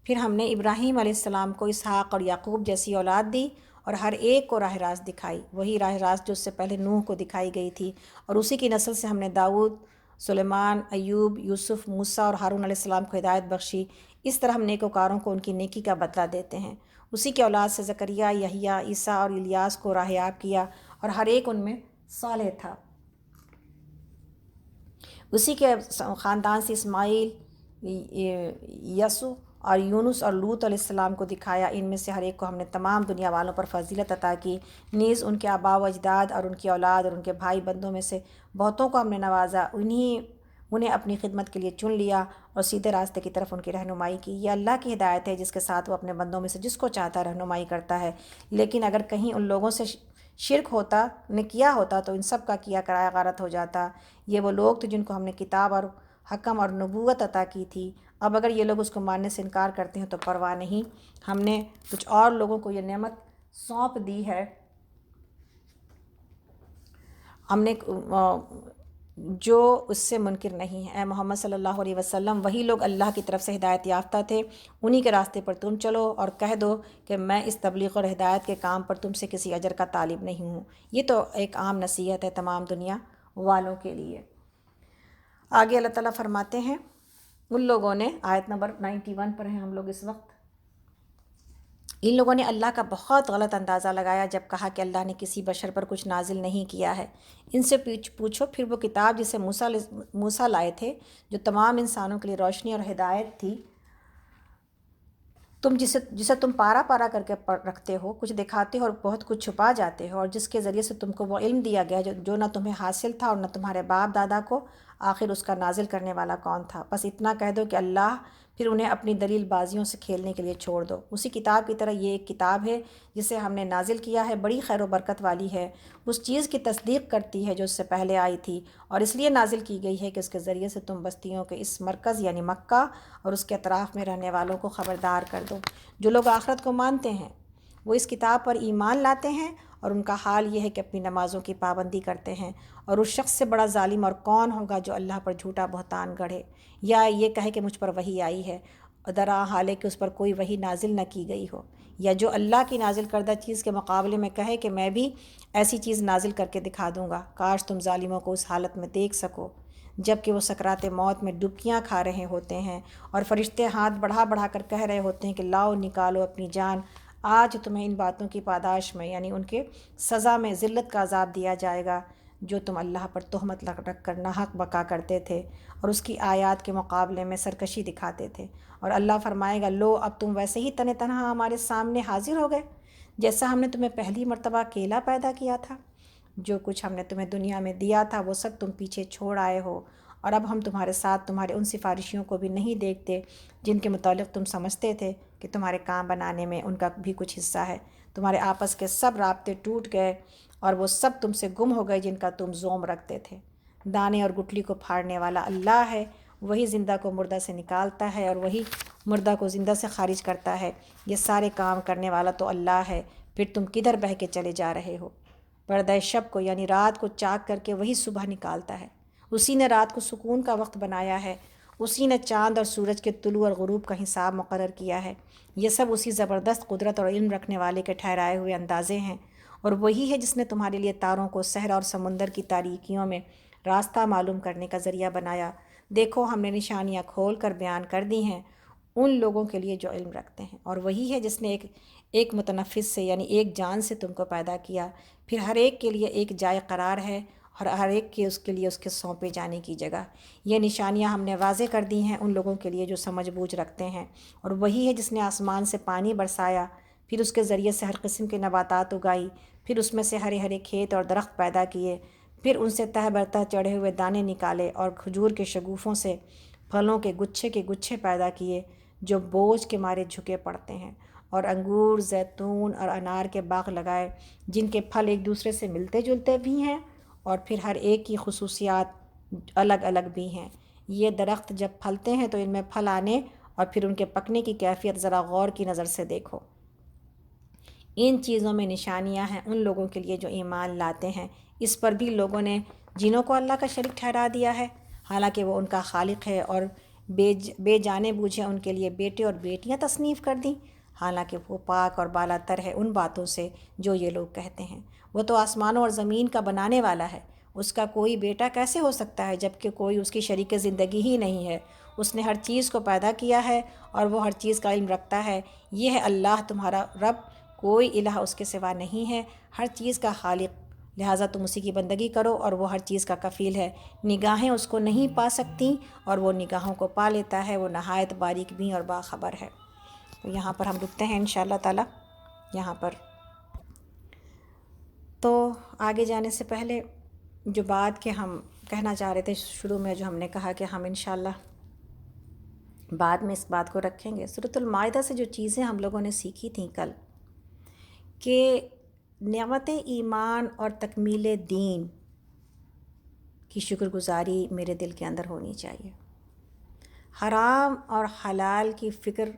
پھر ہم نے ابراہیم علیہ السلام کو اسحاق اور یعقوب جیسی اولاد دی اور ہر ایک کو راہ راست دکھائی، وہی راہ راست جو اس سے پہلے نوح کو دکھائی گئی تھی، اور اسی کی نسل سے ہم نے داؤد، سلیمان، ایوب، یوسف، موسیٰ اور ہارون علیہ السلام کو ہدایت بخشی۔ اس طرح ہم نیکوکاروں کو ان کی نیکی کا بدلہ دیتے ہیں۔ اسی کے اولاد سے زکریا، یحییٰ، عیسیٰ اور الیاس کو راہیاب کیا، اور ہر ایک ان میں صالح تھا۔ اسی کے خاندان سے اسماعیل، یسوع اور یونس اور لوط علیہ السلام کو دکھایا۔ ان میں سے ہر ایک کو ہم نے تمام دنیا والوں پر فضیلت عطا کی، نیز ان کے آباء و اجداد اور ان کی اولاد اور ان کے بھائی بندوں میں سے بہتوں کو ہم نے نوازا، انہیں اپنی خدمت کے لیے چن لیا اور سیدھے راستے کی طرف ان کی رہنمائی کی۔ یہ اللہ کی ہدایت ہے جس کے ساتھ وہ اپنے بندوں میں سے جس کو چاہتا رہنمائی کرتا ہے۔ لیکن اگر کہیں ان لوگوں سے شرک کیا ہوتا تو ان سب کا کیا کرایا غارت ہو جاتا۔ یہ وہ لوگ تھے جن کو ہم نے کتاب اور حکم اور نبوت عطا کی تھی۔ اب اگر یہ لوگ اس کو ماننے سے انکار کرتے ہیں تو پرواہ نہیں، ہم نے کچھ اور لوگوں کو یہ نعمت سونپ دی ہے، ہم نے جو اس سے منکر نہیں ہے۔ اے محمد صلی اللہ علیہ وسلم، وہی لوگ اللہ کی طرف سے ہدایت یافتہ تھے، انہی کے راستے پر تم چلو اور کہہ دو کہ میں اس تبلیغ اور ہدایت کے کام پر تم سے کسی اجر کا طالب نہیں ہوں۔ یہ تو ایک عام نصیحت ہے تمام دنیا والوں کے لیے۔ آگے اللہ تعالیٰ فرماتے ہیں، ان لوگوں نے، آیت نمبر 91 پر ہیں ہم لوگ اس وقت، ان لوگوں نے اللہ کا بہت غلط اندازہ لگایا جب کہا کہ اللہ نے کسی بشر پر کچھ نازل نہیں کیا ہے۔ ان سے پوچھو پھر وہ کتاب جسے موسیٰ لائے تھے، جو تمام انسانوں کے لیے روشنی اور ہدایت تھی، تم جسے تم پارا پارا کر کے رکھتے ہو، کچھ دکھاتے ہو اور بہت کچھ چھپا جاتے ہو، اور جس کے ذریعے سے تم کو وہ علم دیا گیا جو نہ تمہیں حاصل تھا اور نہ تمہارے باپ دادا کو، آخر اس کا نازل کرنے والا کون تھا؟ بس اتنا کہہ دو کہ اللہ، پھر انہیں اپنی دلیل بازیوں سے کھیلنے کے لیے چھوڑ دو۔ اسی کتاب کی طرح یہ ایک کتاب ہے جسے ہم نے نازل کیا ہے، بڑی خیر و برکت والی ہے، اس چیز کی تصدیق کرتی ہے جو اس سے پہلے آئی تھی، اور اس لیے نازل کی گئی ہے کہ اس کے ذریعے سے تم بستیوں کے اس مرکز یعنی مکہ اور اس کے اطراف میں رہنے والوں کو خبردار کر دو۔ جو لوگ آخرت کو مانتے ہیں وہ اس کتاب پر ایمان لاتے ہیں، اور ان کا حال یہ ہے کہ اپنی نمازوں کی پابندی کرتے ہیں۔ اور اس شخص سے بڑا ظالم اور کون ہوگا جو اللہ پر جھوٹا بہتان گڑھے، یا یہ کہے کہ مجھ پر وحی آئی ہے، درا حال ہے کہ اس پر کوئی وحی نازل نہ کی گئی ہو، یا جو اللہ کی نازل کردہ چیز کے مقابلے میں کہے کہ میں بھی ایسی چیز نازل کر کے دکھا دوں گا۔ کاش تم ظالموں کو اس حالت میں دیکھ سکو جب کہ وہ سکرات موت میں ڈبکیاں کھا رہے ہوتے ہیں، اور فرشتے ہاتھ بڑھا بڑھا کر کہہ رہے ہوتے ہیں کہ لاؤ، نکالو اپنی جان، آج تمہیں ان باتوں کی پاداش میں یعنی ان کے سزا میں ذلت کا عذاب دیا جائے گا جو تم اللہ پر تہمت رکھ کر ناحق بکا کرتے تھے اور اس کی آیات کے مقابلے میں سرکشی دکھاتے تھے۔ اور اللہ فرمائے گا، لو اب تم ویسے ہی تنہا ہمارے سامنے حاضر ہو گئے جیسا ہم نے تمہیں پہلی مرتبہ اکیلا پیدا کیا تھا۔ جو کچھ ہم نے تمہیں دنیا میں دیا تھا وہ سب تم پیچھے چھوڑ آئے ہو، اور اب ہم تمہارے ساتھ تمہارے ان سفارشیوں کو بھی نہیں دیکھتے جن کے متعلق تم سمجھتے تھے کہ تمہارے کام بنانے میں ان کا بھی کچھ حصہ ہے۔ تمہارے آپس کے سب رابطے ٹوٹ گئے اور وہ سب تم سے گم ہو گئے جن کا تم زوم رکھتے تھے۔ دانے اور گٹلی کو پھاڑنے والا اللہ ہے، وہی زندہ کو مردہ سے نکالتا ہے اور وہی مردہ کو زندہ سے خارج کرتا ہے۔ یہ سارے کام کرنے والا تو اللہ ہے، پھر تم کدھر بہہ کے چلے جا رہے ہو؟ پردہ شب کو یعنی رات کو چاک کر کے وہی صبح نکالتا ہے۔ اسی نے رات کو سکون کا وقت بنایا ہے، اسی نے چاند اور سورج کے طلوع اور غروب کا حساب مقرر کیا ہے۔ یہ سب اسی زبردست قدرت اور علم رکھنے والے کے ٹھہرائے ہوئے اندازے ہیں، اور وہی ہے جس نے تمہارے لیے تاروں کو صحرا اور سمندر کی تاریکیوں میں راستہ معلوم کرنے کا ذریعہ بنایا۔ دیکھو ہم نے نشانیاں کھول کر بیان کر دی ہیں ان لوگوں کے لیے جو علم رکھتے ہیں، اور وہی ہے جس نے ایک متنفس سے یعنی ایک جان سے تم کو پیدا کیا، پھر ہر ایک کے لیے ایک جائے قرار ہے اور ہر ایک کے اس کے لیے اس کے سونپے جانے کی جگہ۔ یہ نشانیاں ہم نے واضح کر دی ہیں ان لوگوں کے لیے جو سمجھ بوجھ رکھتے ہیں، اور وہی ہے جس نے آسمان سے پانی برسایا، پھر اس کے ذریعے سے ہر قسم کے نباتات اگائی، پھر اس میں سے ہرے ہرے کھیت اور درخت پیدا کیے، پھر ان سے تہ برتہ چڑھے ہوئے دانے نکالے، اور کھجور کے شگوفوں سے پھلوں کے گچھے پیدا کیے جو بوجھ کے مارے جھکے پڑتے ہیں، اور انگور، زیتون اور انار کے باغ لگائے جن کے پھل ایک دوسرے سے ملتے جلتے بھی ہیں اور پھر ہر ایک کی خصوصیات الگ الگ بھی ہیں۔ یہ درخت جب پھلتے ہیں تو ان میں پھل آنے اور پھر ان کے پکنے کی کیفیت ذرا غور کی نظر سے دیکھو۔ ان چیزوں میں نشانیاں ہیں ان لوگوں کے لیے جو ایمان لاتے ہیں۔ اس پر بھی لوگوں نے جنوں کو اللہ کا شریک ٹھہرا دیا ہے، حالانکہ وہ ان کا خالق ہے اور بے جانے بوجھے ان کے لیے بیٹے اور بیٹیاں تصنیف کر دیں، حالانکہ وہ پاک اور بالا تر ہے ان باتوں سے جو یہ لوگ کہتے ہیں۔ وہ تو آسمانوں اور زمین کا بنانے والا ہے، اس کا کوئی بیٹا کیسے ہو سکتا ہے جب کہ کوئی اس کی شریک زندگی ہی نہیں ہے۔ اس نے ہر چیز کو پیدا کیا ہے اور وہ ہر چیز کا علم رکھتا ہے۔ یہ ہے اللہ تمہارا رب، کوئی الہ اس کے سوا نہیں ہے، ہر چیز کا خالق، لہٰذا تم اسی کی بندگی کرو اور وہ ہر چیز کا کفیل ہے۔ نگاہیں اس کو نہیں پا سکتیں اور وہ نگاہوں کو پا لیتا ہے، وہ نہایت باریک بین اور باخبر ہے۔ تو یہاں پر ہم رکتے ہیں انشاءاللہ تعالی یہاں پر۔ تو آگے جانے سے پہلے جو بات کہ ہم کہنا چاہ رہے تھے شروع میں، جو ہم نے کہا کہ ہم انشاءاللہ بعد میں اس بات کو رکھیں گے، سورۃ المائدہ سے جو چیزیں ہم لوگوں نے سیکھی تھیں کل، کہ نعمت ایمان اور تکمیل دین کی شکر گزاری میرے دل کے اندر ہونی چاہیے۔ حرام اور حلال کی فکر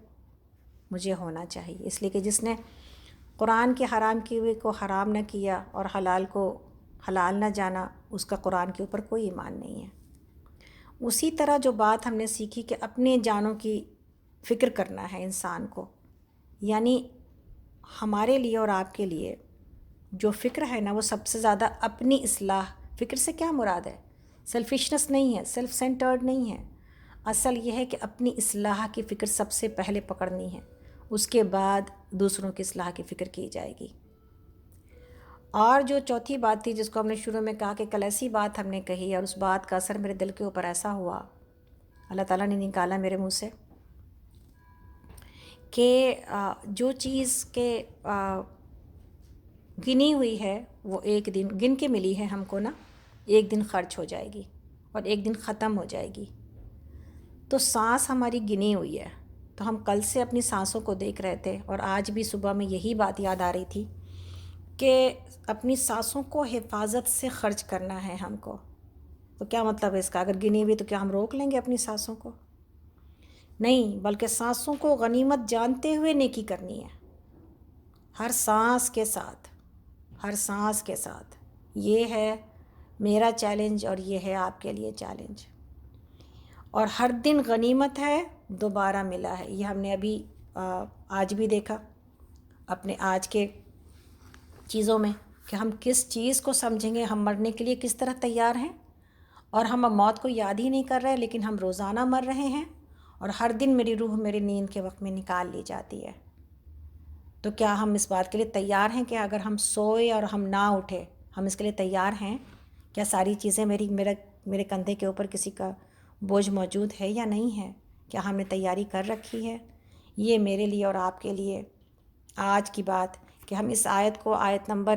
مجھے ہونا چاہیے، اس لیے کہ جس نے قرآن کے حرام کیے ہوئے کو حرام نہ کیا اور حلال کو حلال نہ جانا، اس کا قرآن کے اوپر کوئی ایمان نہیں ہے۔ اسی طرح جو بات ہم نے سیکھی کہ اپنے جانوں کی فکر کرنا ہے انسان کو، یعنی ہمارے لیے اور آپ کے لیے جو فکر ہے نا، وہ سب سے زیادہ اپنی اصلاح۔ فکر سے کیا مراد ہے؟ سیلفشنس نہیں ہے، سیلف سینٹرڈ نہیں ہے، اصل یہ ہے کہ اپنی اصلاح کی فکر سب سے پہلے پکڑنی ہے، اس کے بعد دوسروں کی اصلاح کی فکر کی جائے گی۔ اور جو چوتھی بات تھی جس کو ہم نے شروع میں کہا کہ کل ایسی بات ہم نے کہی اور اس بات کا اثر میرے دل کے اوپر ایسا ہوا، اللہ تعالیٰ نے نکالا میرے منہ سے، کہ جو چیز کے گنی ہوئی ہے وہ ایک دن گن کے ملی ہے ہم کو نا، ایک دن خرچ ہو جائے گی اور ایک دن ختم ہو جائے گی۔ تو سانس ہماری گنی ہوئی ہے، تو ہم کل سے اپنی سانسوں کو دیکھ رہے تھے اور آج بھی صبح میں یہی بات یاد آ رہی تھی کہ اپنی سانسوں کو حفاظت سے خرچ کرنا ہے ہم کو۔ تو کیا مطلب ہے اس کا؟ اگر گنی ہوئی تو کیا ہم روک لیں گے اپنی سانسوں کو؟ نہیں، بلکہ سانسوں کو غنیمت جانتے ہوئے نیکی کرنی ہے، ہر سانس کے ساتھ، ہر سانس کے ساتھ۔ یہ ہے میرا چیلنج اور یہ ہے آپ کے لیے چیلنج۔ اور ہر دن غنیمت ہے، دوبارہ ملا ہے، یہ ہم نے ابھی آج بھی دیکھا اپنے آج کے چیزوں میں کہ ہم کس چیز کو سمجھیں گے، ہم مرنے کے لیے کس طرح تیار ہیں، اور ہم اب موت کو یاد ہی نہیں کر رہے لیکن ہم روزانہ مر رہے ہیں، اور ہر دن میری روح میری نیند کے وقت میں نکال لی جاتی ہے۔ تو کیا ہم اس بات کے لیے تیار ہیں کہ اگر ہم سوئے اور ہم نہ اٹھے، ہم اس کے لیے تیار ہیں؟ کیا ساری چیزیں میرے کندھے کے اوپر کسی کا بوجھ موجود ہے یا نہیں ہے؟ کیا ہم نے تیاری کر رکھی ہے؟ یہ میرے لیے اور آپ کے لیے آج کی بات کہ ہم اس آیت کو، آیت نمبر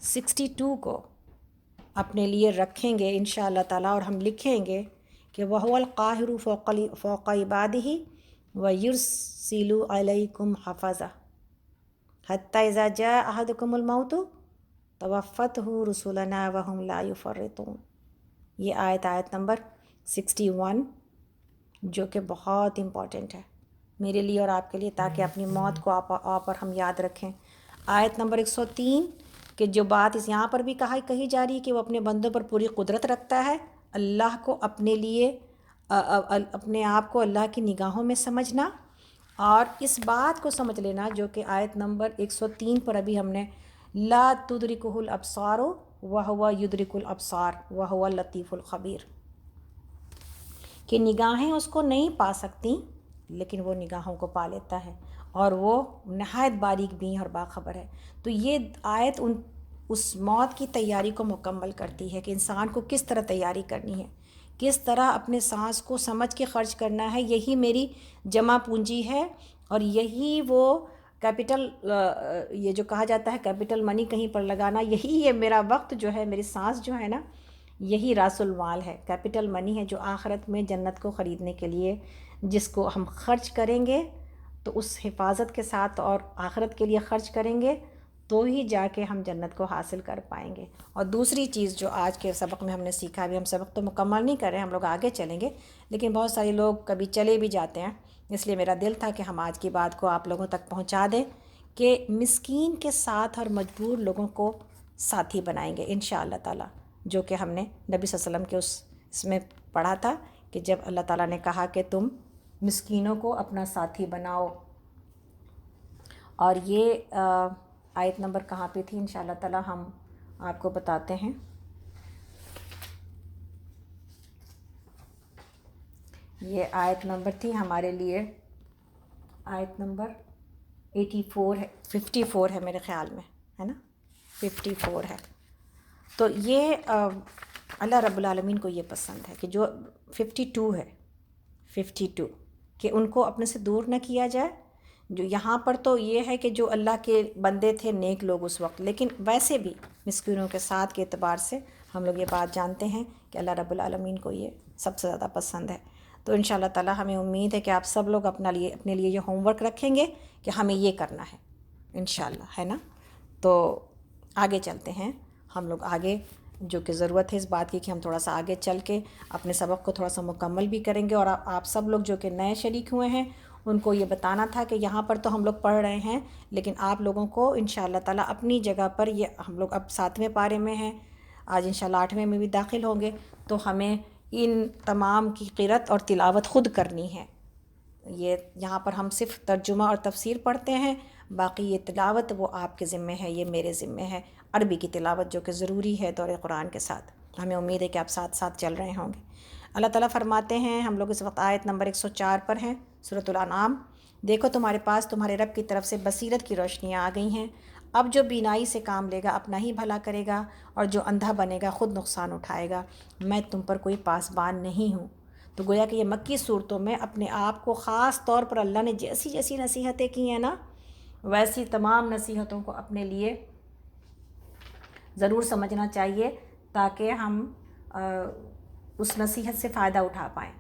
62 کو اپنے لیے رکھیں گے انشاءاللہ تعالیٰ، اور ہم لکھیں گے کہ وَهُوَ الْقَاهِرُ فَوْقَ عِبَادِهِ وَيُرْسِلُ عَلَيْكُمْ حَفَظَةً حَتَّى إِذَا جَاءَ أَحَدَكُمُ الْمَوْتُ تَوَفَّتْهُ رُسُلُنَا وَهُمْ لَا يُفَرِّطُونَ۔ یہ آیت نمبر 61 جو کہ بہت امپورٹنٹ ہے میرے لیے اور آپ کے لیے، تاکہ اپنی موت کو آپ اور ہم یاد رکھیں۔ آیت نمبر 103 کہ جو بات اس یہاں پر بھی کہی جا رہی ہے کہ وہ اپنے بندوں پر پوری قدرت رکھتا ہے، اللہ کو اپنے لیے اپنے آپ کو اللہ کی نگاہوں میں سمجھنا، اور اس بات کو سمجھ لینا جو کہ آیت نمبر 103 پر ابھی ہم نے لا تدرکہ الابصار وہو یدرک الابصار وہو اللطیف الخبیر، کہ نگاہیں اس کو نہیں پا سکتی لیکن وہ نگاہوں کو پا لیتا ہے اور وہ نہایت باریک بین اور باخبر ہے۔ تو یہ آیت اس موت کی تیاری کو مکمل کرتی ہے کہ انسان کو کس طرح تیاری کرنی ہے، کس طرح اپنے سانس کو سمجھ کے خرچ کرنا ہے۔ یہی میری جمع پونجی ہے اور یہی وہ کیپٹل، یہ جو کہا جاتا ہے کیپٹل منی کہیں پر لگانا، یہی یہ میرا وقت جو ہے، میری سانس جو ہے نا، یہی راس المال ہے، کیپٹل منی ہے جو آخرت میں جنت کو خریدنے کے لیے جس کو ہم خرچ کریں گے تو اس حفاظت کے ساتھ اور آخرت کے لیے خرچ کریں گے تو ہی جا کے ہم جنت کو حاصل کر پائیں گے۔ اور دوسری چیز جو آج کے سبق میں ہم نے سیکھا، ابھی ہم سبق تو مکمل نہیں کر رہے، ہم لوگ آگے چلیں گے، لیکن بہت سارے لوگ کبھی چلے بھی جاتے ہیں، اس لیے میرا دل تھا کہ ہم آج کی بات کو آپ لوگوں تک پہنچا دیں کہ مسکین کے ساتھ اور مجبور لوگوں کو ساتھی بنائیں گے انشاءاللہ تعالیٰ، جو کہ ہم نے نبی صلی اللہ علیہ وسلم کے اس میں پڑھا تھا کہ جب اللہ تعالیٰ نے کہا کہ تم مسکینوں کو اپنا ساتھی بناؤ. اور یہ آیت نمبر کہاں پہ تھی انشاءاللہ تعالیٰ ہم آپ کو بتاتے ہیں. یہ آیت نمبر تھی ہمارے لیے آیت نمبر 84 ہے، 54 ہے میرے خیال میں، ہے نا، 54 ہے. تو یہ اللہ رب العالمین کو یہ پسند ہے کہ جو 52 ہے، 52 کہ ان کو اپنے سے دور نہ کیا جائے. جو یہاں پر تو یہ ہے کہ جو اللہ کے بندے تھے نیک لوگ اس وقت، لیکن ویسے بھی مسکینوں کے ساتھ کے اعتبار سے ہم لوگ یہ بات جانتے ہیں کہ اللہ رب العالمین کو یہ سب سے زیادہ پسند ہے. تو انشاءاللہ تعالی ہمیں امید ہے کہ آپ سب لوگ اپنے لیے یہ ہوم ورک رکھیں گے کہ ہمیں یہ کرنا ہے انشاءاللہ، ہے نا. تو آگے چلتے ہیں ہم لوگ آگے، جو کہ ضرورت ہے اس بات کی کہ ہم تھوڑا سا آگے چل کے اپنے سبق کو تھوڑا سا مکمل بھی کریں گے. اور آپ سب لوگ جو کہ نئے شریک ہوئے ہیں ان کو یہ بتانا تھا کہ یہاں پر تو ہم لوگ پڑھ رہے ہیں، لیکن آپ لوگوں کو انشاءاللہ تعالی اپنی جگہ پر، یہ ہم لوگ اب 7ویں پارے میں ہیں، آج انشاءاللہ 8ویں میں بھی داخل ہوں گے، تو ہمیں ان تمام کی قرأت اور تلاوت خود کرنی ہے. یہ یہاں پر ہم صرف ترجمہ اور تفسیر پڑھتے ہیں، باقی یہ تلاوت وہ آپ کے ذمے ہے، یہ میرے ذمے ہے. عربی کی تلاوت جو کہ ضروری ہے دور قرآن کے ساتھ. ہمیں امید ہے کہ آپ ساتھ ساتھ چل رہے ہوں گے. اللہ تعالیٰ فرماتے ہیں، ہم لوگ اس وقت آیت نمبر 104 پر ہیں، سورۃ الانعام. دیکھو تمہارے پاس تمہارے رب کی طرف سے بصیرت کی روشنیاں آ گئی ہیں. اب جو بینائی سے کام لے گا اپنا ہی بھلا کرے گا، اور جو اندھا بنے گا خود نقصان اٹھائے گا. میں تم پر کوئی پاسبان نہیں ہوں. تو گویا کہ یہ مکی صورتوں میں اپنے آپ کو خاص طور پر اللہ نے جیسی جیسی نصیحتیں کی ہیں نا، ویسی تمام نصیحتوں کو اپنے لیے ضرور سمجھنا چاہیے تاکہ ہم اس نصیحت سے فائدہ اٹھا پائیں.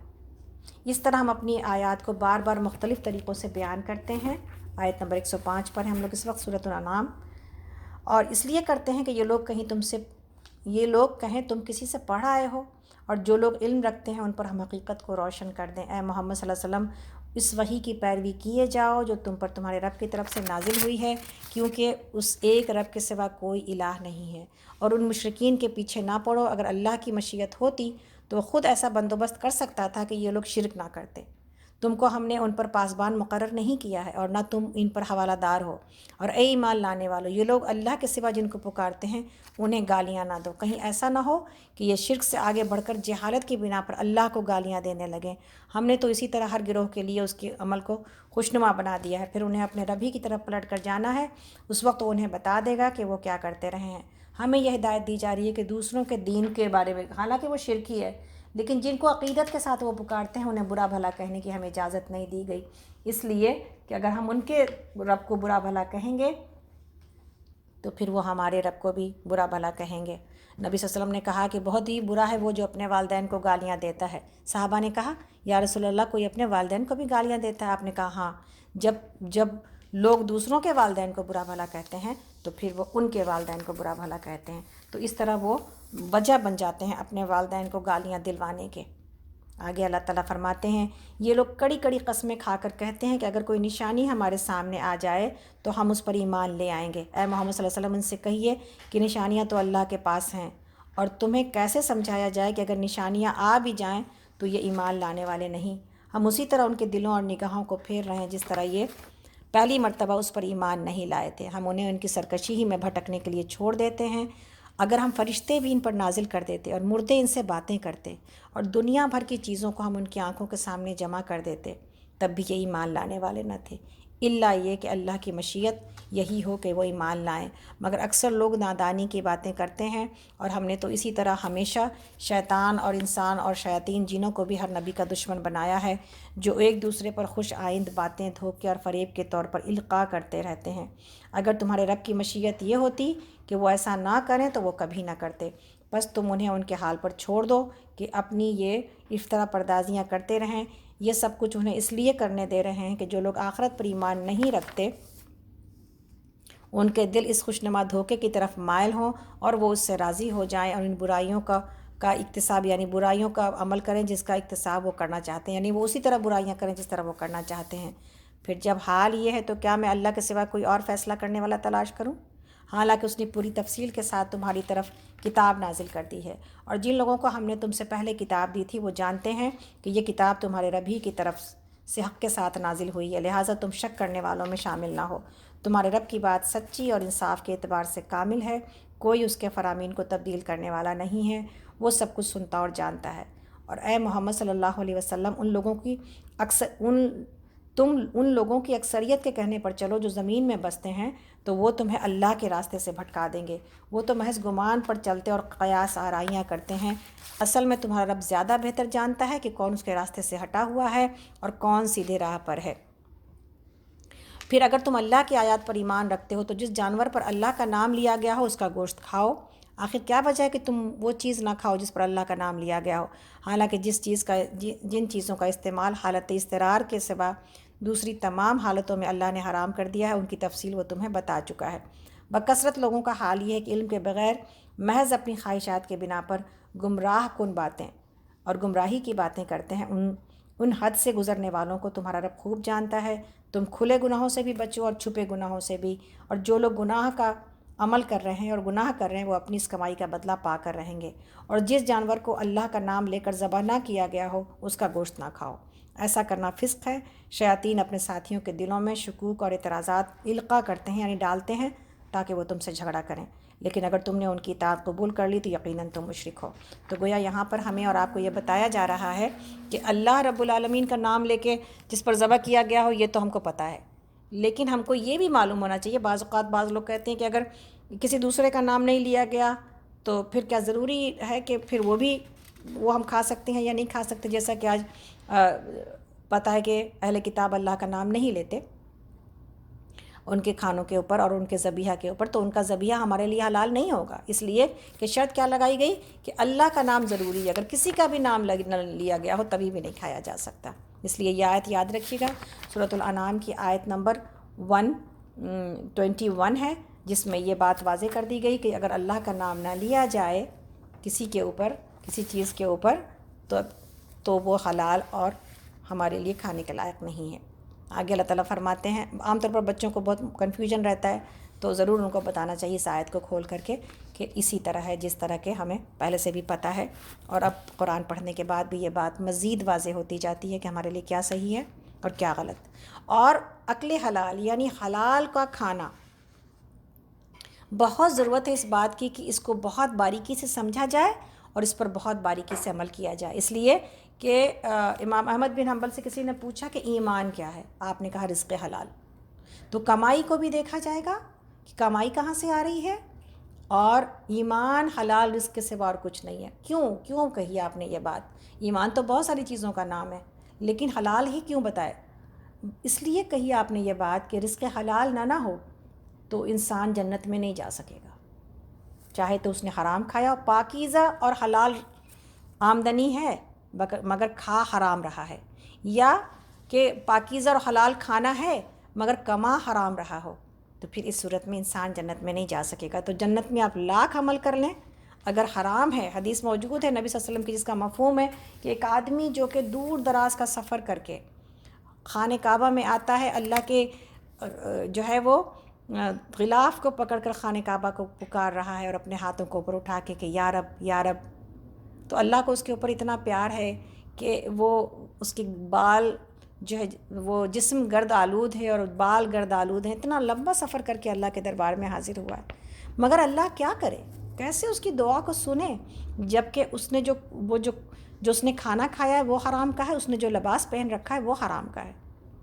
اس طرح ہم اپنی آیات کو بار بار مختلف طریقوں سے بیان کرتے ہیں. آیت نمبر 105 پر ہیں ہم لوگ اس وقت سورۃ الانعام، اور اس لیے کرتے ہیں کہ یہ لوگ کہیں تم کسی سے پڑھ آئے ہو، اور جو لوگ علم رکھتے ہیں ان پر ہم حقیقت کو روشن کر دیں. اے محمد صلی اللہ علیہ وسلم، اس وحی کی پیروی کیے جاؤ جو تم پر تمہارے رب کی طرف سے نازل ہوئی ہے، کیونکہ اس ایک رب کے سوا کوئی الہ نہیں ہے. اور ان مشرکین کے پیچھے نہ پڑو، اگر اللہ کی مشیت ہوتی تو وہ خود ایسا بندوبست کر سکتا تھا کہ یہ لوگ شرک نہ کرتے. تم کو ہم نے ان پر پاسبان مقرر نہیں کیا ہے، اور نہ تم ان پر حوالہ دار ہو. اور اے ایمان لانے والو، یہ لوگ اللہ کے سوا جن کو پکارتے ہیں انہیں گالیاں نہ دو، کہیں ایسا نہ ہو کہ یہ شرک سے آگے بڑھ کر جہالت کی بنا پر اللہ کو گالیاں دینے لگیں. ہم نے تو اسی طرح ہر گروہ کے لیے اس کے عمل کو خوشنما بنا دیا ہے، پھر انہیں اپنے رب ہی کی طرف پلٹ کر جانا ہے. اس وقت وہ انہیں بتا دے گا کہ وہ کیا کرتے رہے ہیں. ہمیں یہ ہدایت دی جا رہی ہے کہ دوسروں کے دین کے بارے میں، حالانکہ وہ شرک ہی ہے، لیکن جن کو عقیدت کے ساتھ وہ پکارتے ہیں انہیں برا بھلا کہنے کی ہمیں اجازت نہیں دی گئی، اس لیے کہ اگر ہم ان کے رب کو برا بھلا کہیں گے تو پھر وہ ہمارے رب کو بھی برا بھلا کہیں گے. نبی صلی اللہ علیہ وسلم نے کہا کہ بہت ہی برا ہے وہ جو اپنے والدین کو گالیاں دیتا ہے. صحابہ نے کہا یا رسول اللہ، کوئی اپنے والدین کو بھی گالیاں دیتا ہے؟ آپ نے کہا ہاں، جب لوگ دوسروں کے والدین کو برا بھلا کہتے ہیں تو پھر وہ ان کے والدین کو برا بھلا کہتے ہیں. تو اس طرح وہ وجہ بن جاتے ہیں اپنے والدین کو گالیاں دلوانے کے. آگے اللہ تعالیٰ فرماتے ہیں، یہ لوگ کڑی کڑی قسمیں کھا کر کہتے ہیں کہ اگر کوئی نشانی ہمارے سامنے آ جائے تو ہم اس پر ایمان لے آئیں گے. اے محمد صلی اللہ علیہ وسلم، ان سے کہیے کہ نشانیاں تو اللہ کے پاس ہیں، اور تمہیں کیسے سمجھایا جائے کہ اگر نشانیاں آ بھی جائیں تو یہ ایمان لانے والے نہیں. ہم اسی طرح ان کے دلوں اور نگاہوں کو پھیر رہے ہیں جس طرح یہ پہلی مرتبہ اس پر ایمان نہیں لائے تھے. ہم انہیں ان کی سرکشی ہی میں بھٹکنے کے لیے چھوڑ دیتے ہیں. اگر ہم فرشتے بھی ان پر نازل کر دیتے اور مردے ان سے باتیں کرتے اور دنیا بھر کی چیزوں کو ہم ان کی آنکھوں کے سامنے جمع کر دیتے، تب بھی یہ ایمان لانے والے نہ تھے، الا یہ کہ اللہ کی مشیت یہی ہو کہ وہ ایمان لائیں. مگر اکثر لوگ نادانی کی باتیں کرتے ہیں، اور ہم نے تو اسی طرح ہمیشہ شیطان اور انسان اور شیاطین جنوں کو بھی ہر نبی کا دشمن بنایا ہے، جو ایک دوسرے پر خوش آئند باتیں دھوکے اور فریب کے طور پر القاء کرتے رہتے ہیں. اگر تمہارے رب کی مشیت یہ ہوتی کہ وہ ایسا نہ کریں تو وہ کبھی نہ کرتے. بس تم انہیں ان کے حال پر چھوڑ دو کہ اپنی یہ افطرا پردازیاں کرتے رہیں. یہ سب کچھ انہیں اس لیے کرنے دے رہے ہیں کہ جو لوگ آخرت پر ایمان نہیں رکھتے ان کے دل اس خوشنما دھوکے کی طرف مائل ہوں اور وہ اس سے راضی ہو جائیں اور ان برائیوں کا اکتساب، یعنی برائیوں کا عمل کریں جس کا اکتساب وہ کرنا چاہتے ہیں، یعنی وہ اسی طرح برائیاں کریں جس طرح وہ کرنا چاہتے ہیں. پھر جب حال یہ ہے تو کیا میں اللہ کے سوا کوئی اور فیصلہ کرنے والا تلاش کروں؟ حالانکہ اس نے پوری تفصیل کے ساتھ تمہاری طرف کتاب نازل کر دی ہے، اور جن لوگوں کو ہم نے تم سے پہلے کتاب دی تھی وہ جانتے ہیں کہ یہ کتاب تمہارے رب ہی کی طرف سے حق کے ساتھ نازل ہوئی ہے، لہٰذا تم شک کرنے والوں میں شامل نہ ہو۔ تمہارے رب کی بات سچی اور انصاف کے اعتبار سے کامل ہے، کوئی اس کے فرامین کو تبدیل کرنے والا نہیں ہے، وہ سب کچھ سنتا اور جانتا ہے۔ اور اے محمد صلی اللہ علیہ وسلم، ان لوگوں کی اکثریت کے کہنے پر چلو جو زمین میں بستے ہیں، تو وہ تمہیں اللہ کے راستے سے بھٹکا دیں گے، وہ تو محض گمان پر چلتے اور قیاس آرائیاں کرتے ہیں، اصل میں تمہارا رب زیادہ بہتر جانتا ہے کہ کون اس کے راستے سے ہٹا ہوا ہے اور کون سیدھے راہ پر ہے۔ پھر اگر تم اللہ کی آیات پر ایمان رکھتے ہو تو جس جانور پر اللہ کا نام لیا گیا ہو اس کا گوشت کھاؤ۔ آخر کیا وجہ ہے کہ تم وہ چیز نہ کھاؤ جس پر اللہ کا نام لیا گیا ہو، حالانکہ جن چیزوں کا استعمال حالت اضطرار کے سوا دوسری تمام حالتوں میں اللہ نے حرام کر دیا ہے، ان کی تفصیل وہ تمہیں بتا چکا ہے۔ بکثرت لوگوں کا حال یہ ہے کہ علم کے بغیر محض اپنی خواہشات کے بنا پر گمراہ کن باتیں اور گمراہی کی باتیں کرتے ہیں۔ ان حد سے گزرنے والوں کو تمہارا رب خوب جانتا ہے۔ تم کھلے گناہوں سے بھی بچو اور چھپے گناہوں سے بھی، اور جو لوگ گناہ کا عمل کر رہے ہیں اور گناہ کر رہے ہیں وہ اپنی اس کمائی کا بدلہ پا کر رہیں گے۔ اور جس جانور کو اللہ کا نام لے کر ذبح نہ کیا گیا ہو اس کا گوشت نہ کھاؤ، ایسا کرنا فسق ہے۔ شیاطین اپنے ساتھیوں کے دلوں میں شکوک اور اعتراضات القاء کرتے ہیں، یعنی ڈالتے ہیں تاکہ وہ تم سے جھگڑا کریں، لیکن اگر تم نے ان کی اطاعت قبول کر لی تو یقیناً تم مشرک ہو۔ تو گویا یہاں پر ہمیں اور آپ کو یہ بتایا جا رہا ہے کہ اللہ رب العالمین کا نام لے کے جس پر ذبح کیا گیا ہو یہ تو ہم کو پتہ ہے، لیکن ہم کو یہ بھی معلوم ہونا چاہیے۔ بعض اوقات بعض لوگ کہتے ہیں کہ اگر کسی دوسرے کا نام نہیں لیا گیا تو پھر کیا ضروری ہے کہ پھر وہ ہم کھا سکتے ہیں یا نہیں کھا سکتے؟ جیسا کہ آج پتہ ہے کہ اہل کتاب اللہ کا نام نہیں لیتے ان کے کھانوں کے اوپر اور ان کے ذبیحہ کے اوپر، تو ان کا ذبیحہ ہمارے لیے حلال نہیں ہوگا، اس لیے کہ شرط کیا لگائی گئی کہ اللہ کا نام ضروری ہے، اگر کسی کا بھی نام نہ لیا گیا ہو تبھی بھی نہیں کھایا جا سکتا۔ اس لیے یہ آیت یاد رکھیے گا، سورۃ الانعام کی آیت نمبر 121 ہے، جس میں یہ بات واضح کر دی گئی کہ اگر اللہ کا نام نہ لیا جائے کسی کے اوپر، کسی چیز کے اوپر، تو وہ حلال اور ہمارے لیے کھانے کے لائق نہیں ہے۔ آگے اللہ تعالیٰ فرماتے ہیں، عام طور پر بچوں کو بہت کنفیوژن رہتا ہے تو ضرور ان کو بتانا چاہیے اس آیت کو کھول کر کے کہ اسی طرح ہے جس طرح کے ہمیں پہلے سے بھی پتہ ہے، اور اب قرآن پڑھنے کے بعد بھی یہ بات مزید واضح ہوتی جاتی ہے کہ ہمارے لیے کیا صحیح ہے اور کیا غلط۔ اور اکل حلال یعنی حلال کا کھانا، بہت ضرورت ہے اس بات کی کہ اس کو بہت باریکی سے سمجھا جائے اور اس پر بہت باریکی سے عمل کیا جائے، اس لیے کہ امام احمد بن حنبل سے کسی نے پوچھا کہ ایمان کیا ہے، آپ نے کہا رزق حلال، تو کمائی کو بھی دیکھا جائے گا کہ کمائی کہاں سے آ رہی ہے، اور ایمان حلال رزق کے سوا اور کچھ نہیں ہے۔ کیوں کہی آپ نے یہ بات؟ ایمان تو بہت ساری چیزوں کا نام ہے، لیکن حلال ہی کیوں بتائے؟ اس لیے کہی آپ نے یہ بات کہ رزق حلال نہ ہو تو انسان جنت میں نہیں جا سکے گا، چاہے تو اس نے حرام کھایا، پاکیزہ اور حلال آمدنی ہے مگر کھا حرام رہا ہے، یا کہ پاکیزہ اور حلال کھانا ہے مگر کما حرام رہا ہو، تو پھر اس صورت میں انسان جنت میں نہیں جا سکے گا۔ تو جنت میں آپ لاکھ عمل کر لیں، اگر حرام ہے، حدیث موجود ہے نبی صلی اللہ علیہ وسلم کی جس کا مفہوم ہے کہ ایک آدمی جو کہ دور دراز کا سفر کر کے خانہ کعبہ میں آتا ہے، اللہ کے جو ہے وہ غلاف کو پکڑ کر خانہ کعبہ کو پکار رہا ہے اور اپنے ہاتھوں کو اوپر اٹھا کے کہ یا رب یا رب، تو اللہ کو اس کے اوپر اتنا پیار ہے کہ وہ اس کے بال جو ہے وہ جسم گرد آلود ہے اور بال گرد آلود ہیں، اتنا لمبا سفر کر کے اللہ کے دربار میں حاضر ہوا ہے، مگر اللہ کیا کرے، کیسے اس کی دعا کو سنے، جبکہ اس نے جو اس نے کھانا کھایا ہے وہ حرام کا ہے، اس نے جو لباس پہن رکھا ہے وہ حرام کا ہے،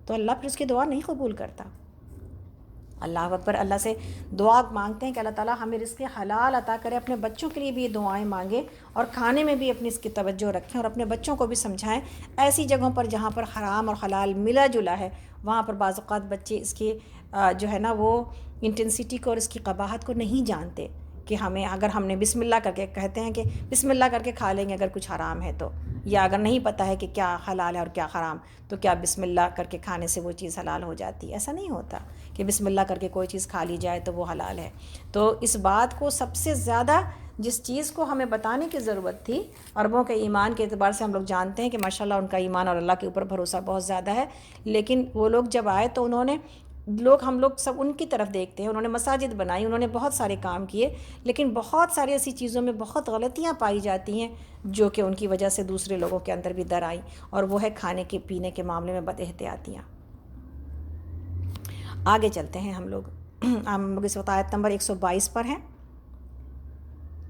تو اللہ پھر اس کی دعا نہیں قبول کرتا۔ اللہ اکبر، اللہ سے دعا مانگتے ہیں کہ اللہ تعالیٰ ہمیں رزق حلال عطا کرے، اپنے بچوں کے لیے بھی یہ دعائیں مانگیں اور کھانے میں بھی اپنی اس کی توجہ رکھیں اور اپنے بچوں کو بھی سمجھائیں۔ ایسی جگہوں پر جہاں پر حرام اور حلال ملا جلا ہے وہاں پر بعض اوقات بچے اس کی جو ہے نا وہ انٹینسٹی کو اور اس کی قباحت کو نہیں جانتے کہ اگر ہم نے بسم اللہ کر کے کہتے ہیں کہ بسم اللہ کر کے کھا لیں گے اگر کچھ حرام ہے تو، یا اگر نہیں پتہ ہے کہ کیا حلال ہے اور کیا حرام، تو کیا بسم اللہ کر کے کھانے سے وہ چیز حلال ہو جاتی ہے؟ ایسا نہیں ہوتا کہ بسم اللہ کر کے کوئی چیز کھا لی جائے تو وہ حلال ہے۔ تو اس بات کو سب سے زیادہ جس چیز کو ہمیں بتانے کی ضرورت تھی، عربوں کے ایمان کے اعتبار سے ہم لوگ جانتے ہیں کہ ماشاءاللہ ان کا ایمان اور اللہ کے اوپر بھروسہ بہت زیادہ ہے، لیکن وہ لوگ جب آئے تو انہوں نے لوگ ہم لوگ سب ان کی طرف دیکھتے ہیں، انہوں نے مساجد بنائی، انہوں نے بہت سارے کام کیے، لیکن بہت ساری ایسی چیزوں میں بہت غلطیاں پائی جاتی ہیں جو کہ ان کی وجہ سے دوسرے لوگوں کے اندر بھی در آئیں، اور وہ ہے کھانے کے پینے کے معاملے میں بد احتیاطیاں۔ آگے چلتے ہیں ہم لوگ اس وقت آیت نمبر 122 پر ہیں،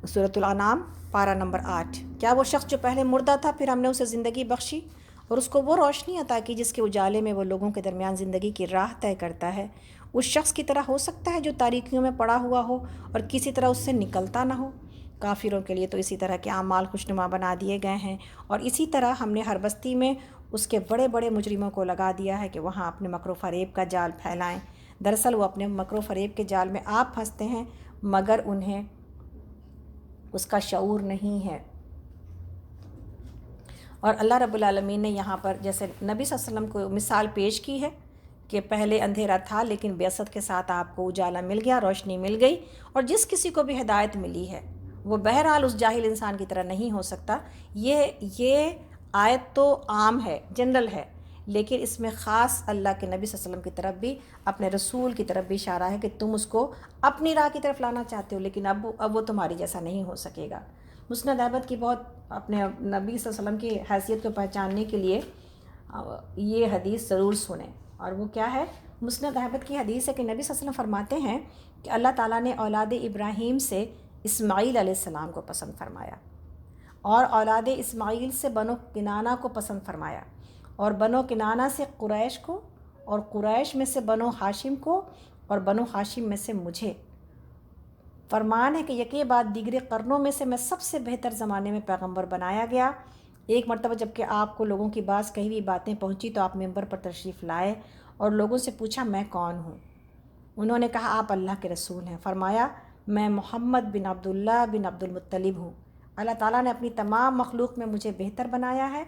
سورۃ الانعام پارہ نمبر 8۔ کیا وہ شخص جو پہلے مردہ تھا پھر ہم نے اسے زندگی بخشی اور اس کو وہ روشنی عطا کی جس کے اجالے میں وہ لوگوں کے درمیان زندگی کی راہ طے کرتا ہے، اس شخص کی طرح ہو سکتا ہے جو تاریکیوں میں پڑا ہوا ہو اور کسی طرح اس سے نکلتا نہ ہو؟ کافروں کے لیے تو اسی طرح کے اعمال خوشنما بنا دیے گئے ہیں، اور اسی طرح ہم نے ہر بستی میں اس کے بڑے بڑے مجرموں کو لگا دیا ہے کہ وہاں اپنے مکر و فریب کا جال پھیلائیں۔ دراصل وہ اپنے مکر و فریب کے جال میں آپ پھنستے ہیں مگر انہیں اس کا شعور نہیں ہے۔ اور اللہ رب العالمین نے یہاں پر جیسے نبی صلی اللہ علیہ وسلم کو مثال پیش کی ہے کہ پہلے اندھیرا تھا لیکن بعثت کے ساتھ آپ کو اجالا مل گیا، روشنی مل گئی، اور جس کسی کو بھی ہدایت ملی ہے وہ بہرحال اس جاہل انسان کی طرح نہیں ہو سکتا۔ یہ آیت تو عام ہے، جنرل ہے، لیکن اس میں خاص اللہ کے نبی صلی اللہ علیہ وسلم کی طرف بھی، اپنے رسول کی طرف بھی اشارہ ہے کہ تم اس کو اپنی راہ کی طرف لانا چاہتے ہو لیکن اب وہ تمہاری جیسا نہیں ہو سکے گا۔ مسند احمد کی بہت اپنے نبی صلی اللہ علیہ وسلم کی حیثیت کو پہچاننے کے لیے یہ حدیث ضرور سنیں، اور وہ کیا ہے؟ مسند احمد کی حدیث ہے کہ نبی صلی اللہ علیہ وسلم فرماتے ہیں کہ اللہ تعالیٰ نے اولاد ابراہیم سے اسماعیل علیہ السلام کو پسند فرمایا، اور اولاد اسماعیل سے بنو کنانہ کو پسند فرمایا، اور بنو کنانہ سے قریش کو، اور قریش میں سے بنو ہاشم کو، اور بنو ہاشم میں سے مجھے۔ فرمان ہے کہ یکے بعد دیگرے قرنوں میں سے میں سب سے بہتر زمانے میں پیغمبر بنایا گیا۔ ایک مرتبہ جب کہ آپ کو لوگوں کی بعض کہی ہوئی باتیں پہنچی تو آپ ممبر پر تشریف لائے اور لوگوں سے پوچھا میں کون ہوں؟ انہوں نے کہا آپ اللہ کے رسول ہیں۔ فرمایا میں محمد بن عبداللہ بن عبد المطلب ہوں۔ اللہ تعالیٰ نے اپنی تمام مخلوق میں مجھے بہتر بنایا ہے۔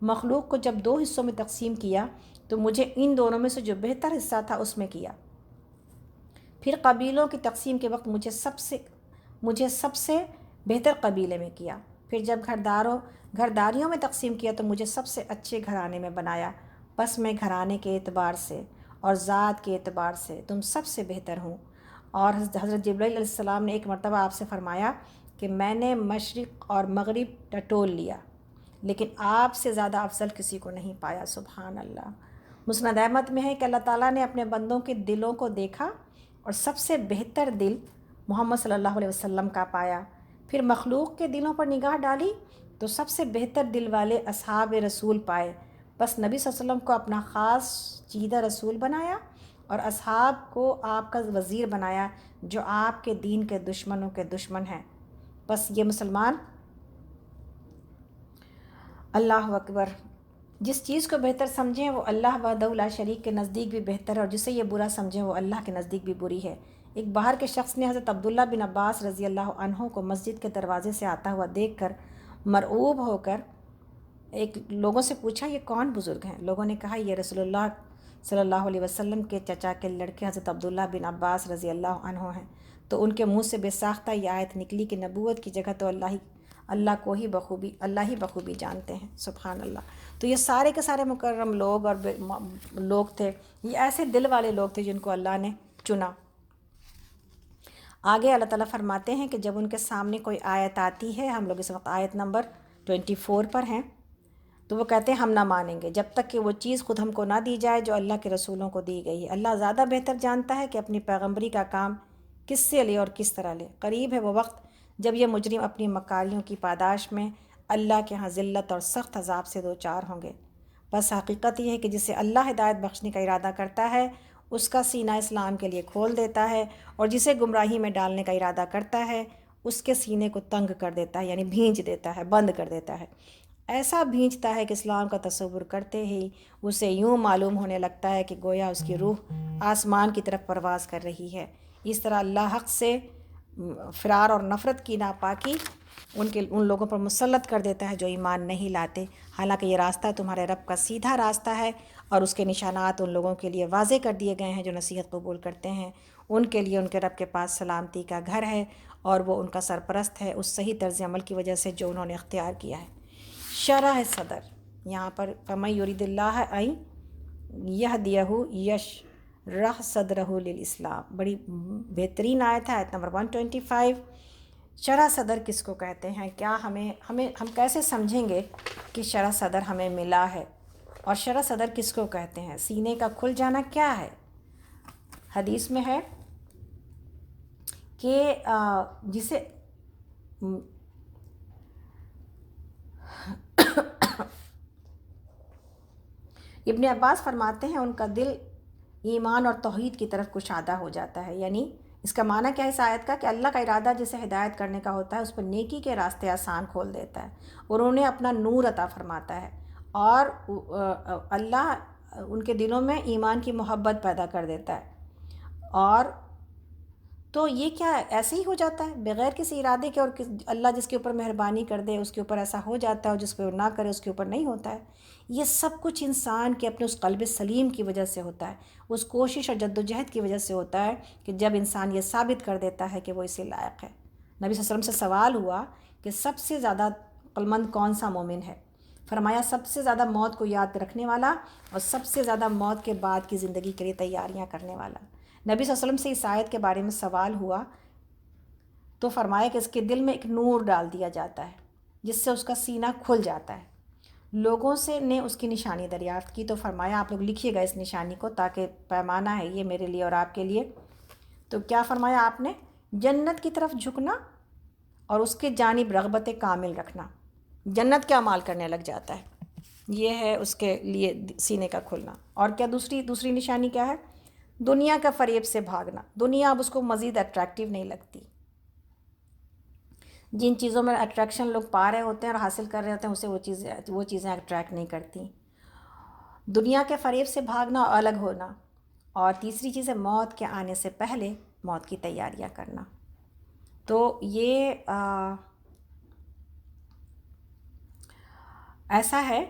مخلوق کو جب 2 حصوں میں تقسیم کیا تو مجھے ان دونوں میں سے جو بہتر حصہ تھا اس میں کیا۔ پھر قبیلوں کی تقسیم کے وقت مجھے سب سے بہتر قبیلے میں کیا۔ پھر جب گھرداریوں میں تقسیم کیا تو مجھے سب سے اچھے گھرانے میں بنایا۔ بس میں گھرانے کے اعتبار سے اور ذات کے اعتبار سے تم سب سے بہتر ہوں۔ اور حضرت جبرائیل علیہ السلام نے ایک مرتبہ آپ سے فرمایا کہ میں نے مشرق اور مغرب ٹٹول لیا لیکن آپ سے زیادہ افضل کسی کو نہیں پایا۔ سبحان اللہ۔ مسند احمد میں ہے کہ اللہ تعالیٰ نے اپنے بندوں کے دلوں کو دیکھا اور سب سے بہتر دل محمد صلی اللہ علیہ وسلم کا پایا۔ پھر مخلوق کے دلوں پر نگاہ ڈالی تو سب سے بہتر دل والے اصحاب رسول پائے۔ بس نبی صلی اللہ علیہ وسلم کو اپنا خاص چیدہ رسول بنایا اور اصحاب کو آپ کا وزیر بنایا جو آپ کے دین کے دشمنوں کے دشمن ہیں۔ بس یہ مسلمان اللہ اکبر جس چیز کو بہتر سمجھیں وہ اللہ وحدہ لا شریک کے نزدیک بھی بہتر ہے، اور جسے یہ برا سمجھیں وہ اللہ کے نزدیک بھی بری ہے۔ ایک باہر کے شخص نے حضرت عبداللہ بن عباس رضی اللہ عنہ کو مسجد کے دروازے سے آتا ہوا دیکھ کر مرعوب ہو کر لوگوں سے پوچھا یہ کون بزرگ ہیں؟ لوگوں نے کہا یہ رسول اللہ صلی اللہ علیہ وسلم کے چچا کے لڑکے حضرت عبداللہ بن عباس رضی اللہ عنہ ہیں۔ تو ان کے منہ سے بے ساختہ یہ آیت نکلی کہ نبوت کی جگہ تو اللہ ہی بخوبی جانتے ہیں۔ سبحان اللہ۔ تو یہ سارے کے سارے مکرم لوگ اور لوگ تھے، یہ ایسے دل والے لوگ تھے جن کو اللہ نے چنا۔ آگے اللہ تعالیٰ فرماتے ہیں کہ جب ان کے سامنے کوئی آیت آتی ہے، ہم لوگ اس وقت آیت نمبر 24 پر ہیں، تو وہ کہتے ہیں ہم نہ مانیں گے جب تک کہ وہ چیز خود ہم کو نہ دی جائے جو اللہ کے رسولوں کو دی گئی ہے۔ اللہ زیادہ بہتر جانتا ہے کہ اپنی پیغمبری کا کام کس سے لے اور کس طرح لے۔ قریب ہے وہ وقت جب یہ مجرم اپنی مکاریوں کی پاداش میں اللہ کے ہاں ذلت اور سخت عذاب سے دوچار ہوں گے۔ بس حقیقت یہ ہے کہ جسے اللہ ہدایت بخشنے کا ارادہ کرتا ہے اس کا سینہ اسلام کے لیے کھول دیتا ہے، اور جسے گمراہی میں ڈالنے کا ارادہ کرتا ہے اس کے سینے کو تنگ کر دیتا ہے، یعنی بھینج دیتا ہے، بند کر دیتا ہے۔ ایسا بھینجتا ہے کہ اسلام کا تصور کرتے ہی اسے یوں معلوم ہونے لگتا ہے کہ گویا اس کی روح آسمان کی طرف پرواز کر رہی ہے۔ اس طرح اللہ حق سے فرار اور نفرت کی ناپاکی ان لوگوں پر مسلط کر دیتا ہے جو ایمان نہیں لاتے، حالانکہ یہ راستہ تمہارے رب کا سیدھا راستہ ہے اور اس کے نشانات ان لوگوں کے لیے واضح کر دیے گئے ہیں جو نصیحت قبول کرتے ہیں۔ ان کے لیے ان کے رب کے پاس سلامتی کا گھر ہے اور وہ ان کا سرپرست ہے اس صحیح طرز عمل کی وجہ سے جو انہوں نے اختیار کیا ہے۔ شرح صدر، یہاں پر فَمَن یُرِدِ اللَّهَ أَن یہدیہ رہ صدرہ للاسلام، بڑی بہترین آیت ہے، آیت نمبر 125۔ شرح صدر کس کو کہتے ہیں؟ کیا ہم کیسے سمجھیں گے کہ شرح صدر ہمیں ملا ہے؟ اور شرح صدر کس کو کہتے ہیں؟ سینے کا کھل جانا کیا ہے؟ حدیث میں ہے کہ جسے ابن عباس فرماتے ہیں ان کا دل ایمان اور توحید کی طرف کشادہ ہو جاتا ہے، یعنی اس کا معنی کیا ہے اس آیت کا؟ کہ اللہ کا ارادہ جسے ہدایت کرنے کا ہوتا ہے اس پر نیکی کے راستے آسان کھول دیتا ہے اور انہیں اپنا نور عطا فرماتا ہے، اور اللہ ان کے دلوں میں ایمان کی محبت پیدا کر دیتا ہے۔ اور تو یہ کیا ایسے ہی ہو جاتا ہے بغیر کسی ارادے کے، اور اللہ جس کے اوپر مہربانی کر دے اس کے اوپر ایسا ہو جاتا ہے، اور جس کو نہ کرے اس کے اوپر نہیں ہوتا ہے۔ یہ سب کچھ انسان کے اپنے اس قلب سلیم کی وجہ سے ہوتا ہے، اس کوشش اور جد و جہد کی وجہ سے ہوتا ہے کہ جب انسان یہ ثابت کر دیتا ہے کہ وہ اسے لائق ہے۔ نبی صلی اللہ علیہ وسلم سے سوال ہوا کہ سب سے زیادہ عقلمند کون سا مومن ہے؟ فرمایا سب سے زیادہ موت کو یاد رکھنے والا اور سب سے زیادہ موت کے بعد کی زندگی کے لیے تیاریاں کرنے والا۔ نبی صلی اللہ علیہ وسلم سے اس آیت کے بارے میں سوال ہوا تو فرمایا کہ اس کے دل میں ایک نور ڈال دیا جاتا ہے جس سے اس کا سینہ کھل جاتا ہے۔ لوگوں سے نے اس کی نشانی دریافت کی تو فرمایا آپ لوگ لکھیے گا اس نشانی کو، تاکہ پیمانہ ہے یہ میرے لیے اور آپ کے لیے۔ تو کیا فرمایا آپ نے؟ جنت کی طرف جھکنا اور اس کے جانب رغبت کامل رکھنا، جنت کا عمال کرنے لگ جاتا ہے، یہ ہے اس کے لیے سینے کا کھلنا۔ اور کیا دوسری نشانی کیا ہے؟ دنیا کا فریب سے بھاگنا، دنیا اب اس کو مزید اٹریکٹیو نہیں لگتی، جن چیزوں میں اٹریکشن لوگ پا رہے ہوتے ہیں اور حاصل کر رہے ہوتے ہیں اسے وہ چیزیں اٹریکٹ نہیں کرتی۔ دنیا کے فریب سے بھاگنا اور الگ ہونا، اور تیسری چیز ہے موت کے آنے سے پہلے موت کی تیاریاں کرنا۔ تو یہ ایسا ہے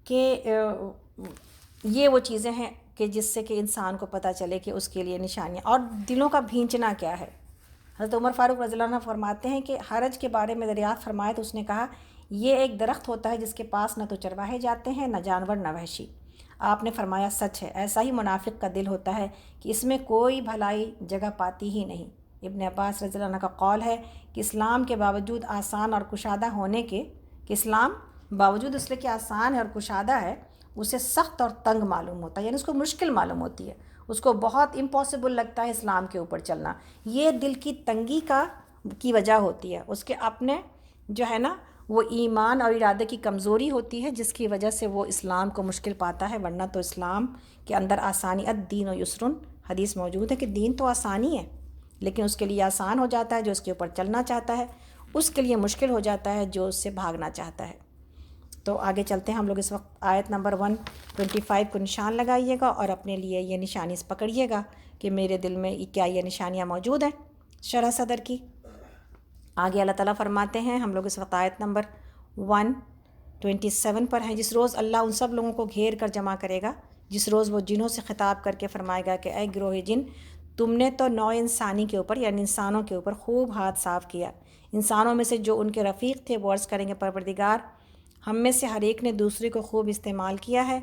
کہ یہ وہ چیزیں ہیں کہ جس سے کہ انسان کو پتہ چلے کہ اس کے لیے نشانیاں۔ اور دلوں کا بھینچنا کیا ہے؟ حضرت عمر فاروق رضی اللہ عنہ فرماتے ہیں کہ حرج کے بارے میں دریافت فرمایا تو اس نے کہا یہ ایک درخت ہوتا ہے جس کے پاس نہ تو چرواہے جاتے ہیں نہ جانور نہ وحشی۔ آپ نے فرمایا سچ ہے، ایسا ہی منافق کا دل ہوتا ہے کہ اس میں کوئی بھلائی جگہ پاتی ہی نہیں۔ ابن عباس رضی اللہ عنہ کا قول ہے کہ اسلام کے باوجود آسان اور کشادہ ہونے کے، کہ اسلام باوجود اس لیے کہ آسان ہے اور کشادہ ہے اسے سخت اور تنگ معلوم ہوتا ہے، یعنی اس کو مشکل معلوم ہوتی ہے، اس کو بہت امپاسبل لگتا ہے اسلام کے اوپر چلنا۔ یہ دل کی تنگی کی وجہ ہوتی ہے، اس کے اپنے جو ہے نا وہ ایمان اور ارادے کی کمزوری ہوتی ہے جس کی وجہ سے وہ اسلام کو مشکل پاتا ہے۔ ورنہ تو اسلام کے اندر آسانی، الدین و یسرن، حدیث موجود ہے کہ دین تو آسانی ہے، لیکن اس کے لیے آسان ہو جاتا ہے جو اس کے اوپر چلنا چاہتا ہے، اس کے لیے مشکل ہو جاتا ہے جو اس سے بھاگنا چاہتا ہے۔ تو آگے چلتے ہیں ہم لوگ۔ اس وقت آیت نمبر 125 کو نشان لگائیے گا اور اپنے لیے یہ نشانی پکڑیے گا کہ میرے دل میں کیا یہ نشانیاں موجود ہیں شرح صدر کی۔ آگے اللہ تعالیٰ فرماتے ہیں، ہم لوگ اس وقت آیت نمبر 127 پر ہیں۔ جس روز اللہ ان سب لوگوں کو گھیر کر جمع کرے گا، جس روز وہ جنوں سے خطاب کر کے فرمائے گا کہ اے گروہ جن، تم نے تو نوع انسانی کے اوپر یعنی انسانوں کے اوپر خوب ہاتھ صاف کیا۔ انسانوں میں سے جو ان کے رفیق تھے وہ عرض کریں گے پروردگار، ہم میں سے ہر ایک نے دوسرے کو خوب استعمال کیا ہے،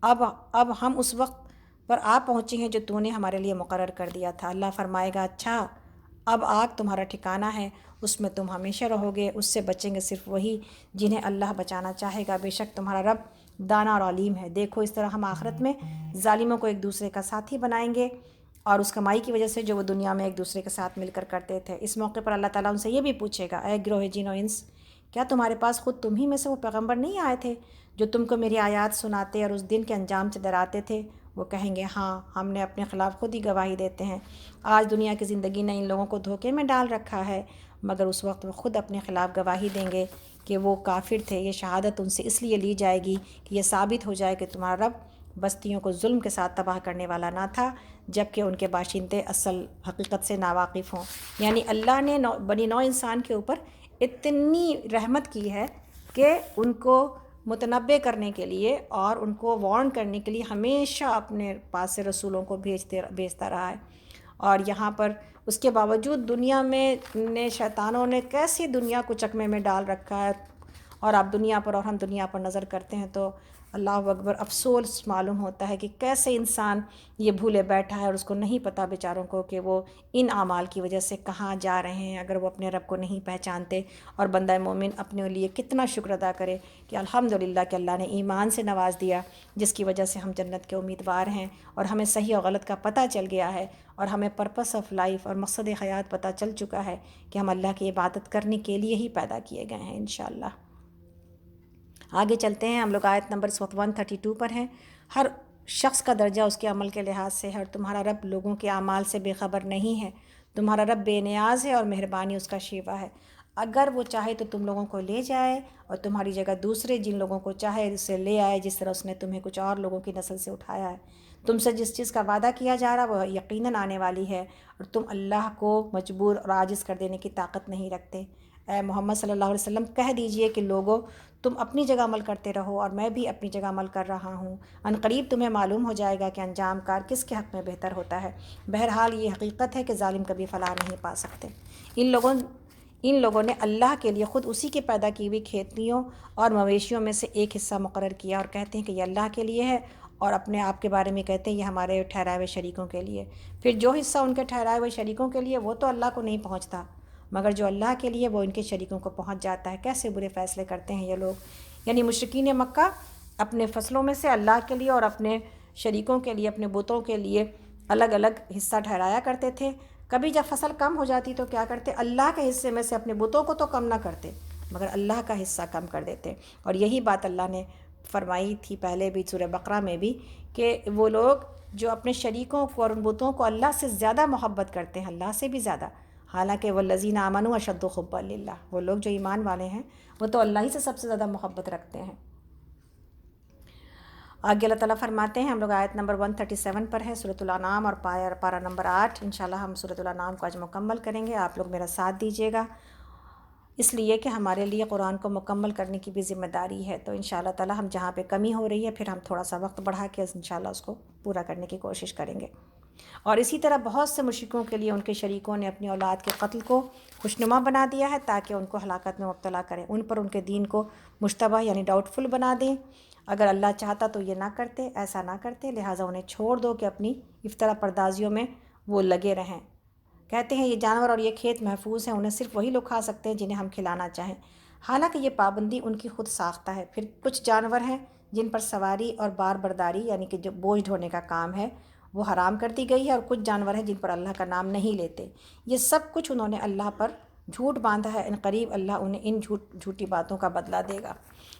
اب ہم اس وقت پر آ پہنچے ہیں جو تو نے ہمارے لیے مقرر کر دیا تھا۔ اللہ فرمائے گا اچھا اب آگ تمہارا ٹھکانہ ہے، اس میں تم ہمیشہ رہو گے، اس سے بچیں گے صرف وہی جنہیں اللہ بچانا چاہے گا، بے شک تمہارا رب دانا اور علیم ہے۔ دیکھو اس طرح ہم آخرت میں ظالموں کو ایک دوسرے کا ساتھی بنائیں گے، اور اس کمائی کی وجہ سے جو وہ دنیا میں ایک دوسرے کے ساتھ مل کر کرتے تھے۔ اس موقع پر اللہ تعالیٰ ان سے یہ بھی پوچھے گا، اے گروہ جن و انس، کیا تمہارے پاس خود تم ہی میں سے وہ پیغمبر نہیں آئے تھے جو تم کو میری آیات سناتے اور اس دن کے انجام سے ڈراتے تھے؟ وہ کہیں گے ہاں، ہم نے اپنے خلاف خود ہی گواہی دیتے ہیں۔ آج دنیا کی زندگی نے ان لوگوں کو دھوکے میں ڈال رکھا ہے، مگر اس وقت وہ خود اپنے خلاف گواہی دیں گے کہ وہ کافر تھے۔ یہ شہادت ان سے اس لیے لی جائے گی کہ یہ ثابت ہو جائے کہ تمہارا رب بستیوں کو ظلم کے ساتھ تباہ کرنے والا نہ تھا، جبکہ ان کے باشندے اصل حقیقت سے ناواقف ہوں۔ یعنی اللہ نے بنی نوع انسان کے اوپر اتنی رحمت کی ہے کہ ان کو متنبع کرنے کے لیے اور ان کو وارن کرنے کے لیے ہمیشہ اپنے پاس سے رسولوں کو بھیجتا رہا ہے۔ اور یہاں پر اس کے باوجود دنیا میں شیطانوں نے کیسی دنیا کو چکمے میں ڈال رکھا ہے، اور آپ دنیا پر اور ہم دنیا پر نظر کرتے ہیں تو اللہ اکبر، افسوس معلوم ہوتا ہے کہ کیسے انسان یہ بھولے بیٹھا ہے اور اس کو نہیں پتہ بیچاروں کو کہ وہ ان اعمال کی وجہ سے کہاں جا رہے ہیں، اگر وہ اپنے رب کو نہیں پہچانتے۔ اور بندہ مومن اپنے لیے کتنا شکر ادا کرے کہ الحمدللہ کہ اللہ نے ایمان سے نواز دیا، جس کی وجہ سے ہم جنت کے امیدوار ہیں، اور ہمیں صحیح اور غلط کا پتہ چل گیا ہے، اور ہمیں پرپس آف لائف اور مقصد حیات پتہ چل چکا ہے کہ ہم اللہ کی عبادت کرنے کے لیے ہی پیدا کیے گئے ہیں انشاءاللہ۔ آگے چلتے ہیں، ہم لوگ آیت نمبر 132 پر ہیں۔ ہر شخص کا درجہ اس کے عمل کے لحاظ سے ہے، اور تمہارا رب لوگوں کے اعمال سے بے خبر نہیں ہے۔ تمہارا رب بے نیاز ہے اور مہربانی اس کا شیوا ہے۔ اگر وہ چاہے تو تم لوگوں کو لے جائے اور تمہاری جگہ دوسرے جن لوگوں کو چاہے اس سے لے آئے، جس طرح اس نے تمہیں کچھ اور لوگوں کی نسل سے اٹھایا ہے۔ تم سے جس چیز کا وعدہ کیا جا رہا وہ یقیناً آنے والی ہے، اور تم اللہ کو مجبور اور عاجز کر دینے کی طاقت نہیں رکھتے۔ اے محمد صلی اللہ علیہ وسلم کہہ دیجئے کہ لوگو، تم اپنی جگہ عمل کرتے رہو اور میں بھی اپنی جگہ عمل کر رہا ہوں۔ ان قریب تمہیں معلوم ہو جائے گا کہ انجام کار کس کے حق میں بہتر ہوتا ہے۔ بہرحال یہ حقیقت ہے کہ ظالم کبھی فلاح نہیں پا سکتے۔ ان لوگوں نے اللہ کے لیے خود اسی کے پیدا کی ہوئی کھیتیوں اور مویشیوں میں سے ایک حصہ مقرر کیا، اور کہتے ہیں کہ یہ اللہ کے لیے ہے، اور اپنے آپ کے بارے میں کہتے ہیں یہ ہمارے ٹھہرائے ہوئے شریکوں کے لیے۔ پھر جو حصہ ان کے ٹھہرائے ہوئے شریکوں کے لیے وہ تو اللہ کو نہیں پہنچتا، مگر جو اللہ کے لیے وہ ان کے شریکوں کو پہنچ جاتا ہے۔ کیسے برے فیصلے کرتے ہیں یہ لوگ۔ یعنی مشرکین مکہ اپنے فصلوں میں سے اللہ کے لیے اور اپنے شریکوں کے لیے، اپنے بتوں کے لیے الگ الگ حصہ ٹھہرایا کرتے تھے۔ کبھی جب فصل کم ہو جاتی تو کیا کرتے، اللہ کے حصے میں سے اپنے بتوں کو تو کم نہ کرتے مگر اللہ کا حصہ کم کر دیتے۔ اور یہی بات اللہ نے فرمائی تھی پہلے بھی سورہ بقرہ میں بھی، کہ وہ لوگ جو اپنے شریکوں کو اور ان بتوں کو اللہ سے زیادہ محبت کرتے ہیں، اللہ سے بھی زیادہ، حالانکہ والذین آمنوا اشد حبا للہ، وہ لوگ جو ایمان والے ہیں وہ تو اللہ ہی سے سب سے زیادہ محبت رکھتے ہیں۔ آگے اللہ تعالیٰ فرماتے ہیں، ہم لوگ آیت نمبر 137 پر ہے، سورۃ الانعام اور پارہ نمبر 8۔ انشاءاللہ ہم سورۃ الانعام کو آج مکمل کریں گے، آپ لوگ میرا ساتھ دیجیے گا، اس لیے کہ ہمارے لیے قرآن کو مکمل کرنے کی بھی ذمہ داری ہے۔ تو انشاءاللہ تعالیٰ ہم جہاں پہ کمی ہو رہی ہے پھر ہم تھوڑا سا وقت بڑھا کے انشاءاللہ اس کو پورا کرنے کی کوشش کریں گے۔ اور اسی طرح بہت سے مشرکوں کے لیے ان کے شریکوں نے اپنی اولاد کے قتل کو خوشنما بنا دیا ہے تاکہ ان کو ہلاکت میں مبتلا کریں، ان پر ان کے دین کو مشتبہ یعنی ڈاؤٹ فل بنا دیں۔ اگر اللہ چاہتا تو یہ نہ کرتے، ایسا نہ کرتے، لہٰذا انہیں چھوڑ دو کہ اپنی افطرا پردازیوں میں وہ لگے رہیں۔ کہتے ہیں یہ جانور اور یہ کھیت محفوظ ہیں، انہیں صرف وہی لوگ کھا سکتے ہیں جنہیں ہم کھلانا چاہیں، حالانکہ یہ پابندی ان کی خود ساختہ ہے۔ پھر کچھ جانور ہیں جن پر سواری اور بار برداری یعنی کہ جو بوجھ ڈھونے کا کام ہے وہ حرام کر دی گئی ہے، اور کچھ جانور ہیں جن پر اللہ کا نام نہیں لیتے۔ یہ سب کچھ انہوں نے اللہ پر جھوٹ باندھا ہے، ان قریب اللہ انہیں ان جھوٹی باتوں کا بدلہ دے گا۔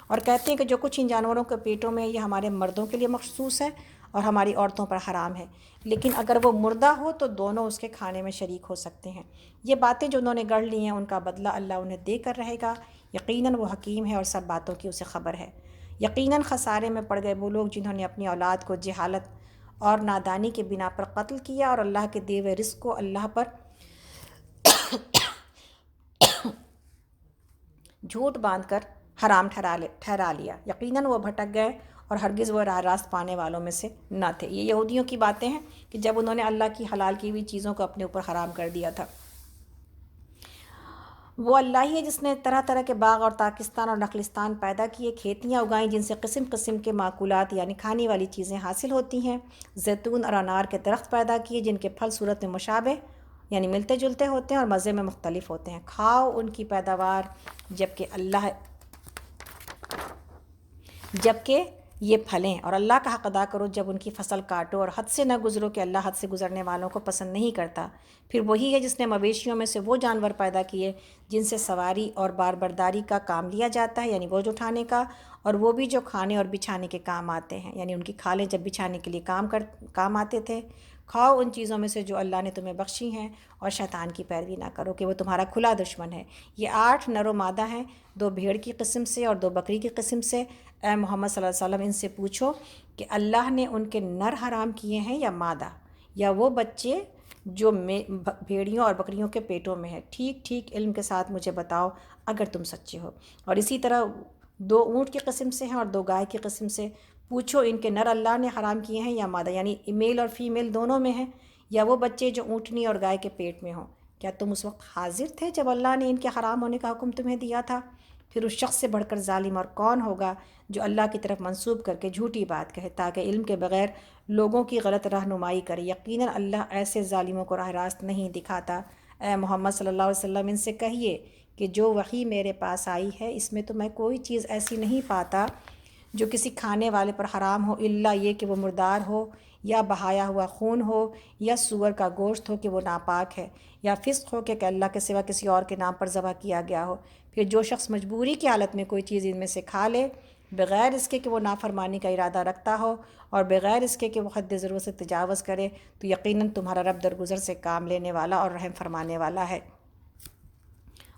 اور کہتے ہیں کہ جو کچھ ان جانوروں کے پیٹوں میں یہ ہمارے مردوں کے لیے مخصوص ہے اور ہماری عورتوں پر حرام ہے، لیکن اگر وہ مردہ ہو تو دونوں اس کے کھانے میں شریک ہو سکتے ہیں۔ یہ باتیں جو انہوں نے گڑھ لی ہیں ان کا بدلہ اللہ انہیں دے کر رہے گا، یقیناً وہ حکیم ہے اور سب باتوں کی اسے خبر ہے۔ یقیناً خسارے میں پڑ گئے وہ لوگ جنہوں نے اپنی اولاد کو جہالت اور نادانی کے بنا پر قتل کیا اور اللہ کے دیے ہوئے رزق کو اللہ پر جھوٹ باندھ کر حرام ٹھہرا لیا۔ یقیناً وہ بھٹک گئے اور ہرگز وہ راہ راست پانے والوں میں سے نہ تھے۔ یہ یہودیوں کی باتیں ہیں کہ جب انہوں نے اللہ کی حلال کی ہوئی چیزوں کو اپنے اوپر حرام کر دیا تھا۔ وہ اللہ ہی ہے جس نے طرح طرح کے باغ اور تاکستان اور نخلستان پیدا کیے، کھیتیاں اگائیں جن سے قسم قسم کے معقولات یعنی کھانے والی چیزیں حاصل ہوتی ہیں، زیتون اور انار کے درخت پیدا کیے جن کے پھل صورت میں مشابہ یعنی ملتے جلتے ہوتے ہیں اور مزے میں مختلف ہوتے ہیں، کھاؤ ان کی پیداوار جبکہ یہ پھلیں، اور اللہ کا حق ادا کرو جب ان کی فصل کاٹو، اور حد سے نہ گزرو کہ اللہ حد سے گزرنے والوں کو پسند نہیں کرتا۔ پھر وہی ہے جس نے مویشیوں میں سے وہ جانور پیدا کیے جن سے سواری اور بار برداری کا کام لیا جاتا ہے یعنی بوجھ اٹھانے کا، اور وہ بھی جو کھانے اور بچھانے کے کام آتے ہیں یعنی ان کی کھالیں جب بچھانے کے لیے کام آتے تھے۔ کھاؤ ان چیزوں میں سے جو اللہ نے تمہیں بخشی ہیں، اور شیطان کی پیروی نہ کرو کہ وہ تمہارا کھلا دشمن ہے۔ یہ 8 نر و مادہ ہیں، 2 بھیڑ کی قسم سے اور 2 بکری کی قسم سے۔ اے محمد صلی اللہ علیہ وسلم ان سے پوچھو کہ اللہ نے ان کے نر حرام کیے ہیں یا مادہ، یا وہ بچے جو بھیڑیوں اور بکریوں کے پیٹوں میں ہے؟ ٹھیک ٹھیک علم کے ساتھ مجھے بتاؤ اگر تم سچے ہو۔ اور اسی طرح 2 اونٹ کی قسم سے ہیں اور 2 گائے کی قسم سے، پوچھو ان کے نر اللہ نے حرام کیے ہیں یا مادہ یعنی میل اور فیمیل دونوں میں ہیں، یا وہ بچے جو اونٹنی اور گائے کے پیٹ میں ہوں؟ کیا تم اس وقت حاضر تھے جب اللہ نے ان کے حرام ہونے کا حکم تمہیں دیا تھا؟ پھر اس شخص سے بڑھ کر ظالم اور کون ہوگا جو اللہ کی طرف منسوب کر کے جھوٹی بات کہے تاکہ علم کے بغیر لوگوں کی غلط رہنمائی کرے۔ یقیناً اللہ ایسے ظالموں کو راہ راست نہیں دکھاتا۔ اے محمد صلی اللہ علیہ وسلم ان سے کہیے کہ جو وحی میرے پاس آئی ہے اس میں تو میں کوئی چیز ایسی نہیں پاتا جو کسی کھانے والے پر حرام ہو، الا یہ کہ وہ مردار ہو، یا بہایا ہوا خون ہو، یا سور کا گوشت ہو کہ وہ ناپاک ہے، یا فسق ہو کہ اللہ کے سوا کسی اور کے نام پر ذبح کیا گیا ہو۔ پھر جو شخص مجبوری کی حالت میں کوئی چیز ان میں سے کھا لے، بغیر اس کے کہ وہ نافرمانی کا ارادہ رکھتا ہو اور بغیر اس کے کہ وہ حد ضرورت سے تجاوز کرے، تو یقیناً تمہارا رب درگزر سے کام لینے والا اور رحم فرمانے والا ہے۔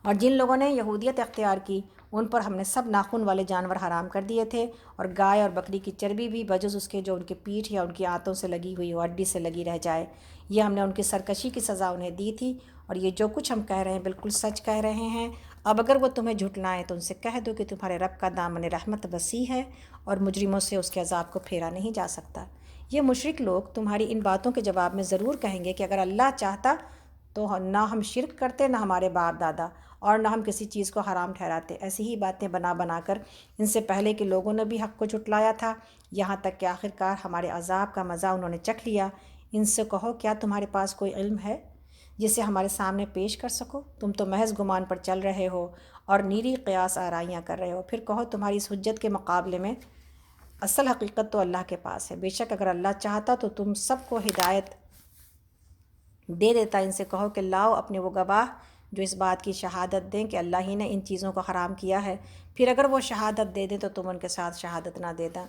اور جن لوگوں نے یہودیت اختیار کی ان پر ہم نے سب ناخن والے جانور حرام کر دیے تھے، اور گائے اور بکری کی چربی بھی بجز اس کے جو ان کے پیٹھ یا ان کی آنتوں سے لگی ہوئی ہو، ہڈی سے لگی رہ جائے۔ یہ ہم نے ان کی سرکشی کی سزا انہیں دی تھی، اور یہ جو کچھ ہم کہہ رہے ہیں بالکل سچ کہہ رہے ہیں۔ اب اگر وہ تمہیں جھٹلائیں تو ان سے کہہ دو کہ تمہارے رب کا دامن رحمت وسیع ہے اور مجرموں سے اس کے عذاب کو پھیرا نہیں جا سکتا۔ یہ مشرک لوگ تمہاری ان باتوں کے جواب میں ضرور کہیں گے کہ اگر اللہ چاہتا تو نہ ہم شرک کرتے، نہ ہمارے باپ دادا، اور نہ ہم کسی چیز کو حرام ٹھہراتے۔ ایسی ہی باتیں بنا بنا کر ان سے پہلے کے لوگوں نے بھی حق کو جھٹلایا تھا، یہاں تک کہ آخرکار ہمارے عذاب کا مزہ انہوں نے چکھ لیا۔ ان سے کہو کیا تمہارے پاس کوئی علم ہے جسے ہمارے سامنے پیش کر سکو؟ تم تو محض گمان پر چل رہے ہو اور نیری قیاس آرائیاں کر رہے ہو۔ پھر کہو تمہاری اس حجت کے مقابلے میں اصل حقیقت تو اللہ کے پاس ہے۔ بے شک اگر اللہ چاہتا تو تم سب کو ہدایت دے دیتا۔ ان سے کہو کہ لاؤ اپنے وہ گواہ جو اس بات کی شہادت دیں کہ اللہ ہی نے ان چیزوں کو حرام کیا ہے، پھر اگر وہ شہادت دے دیں تو تم ان کے ساتھ شہادت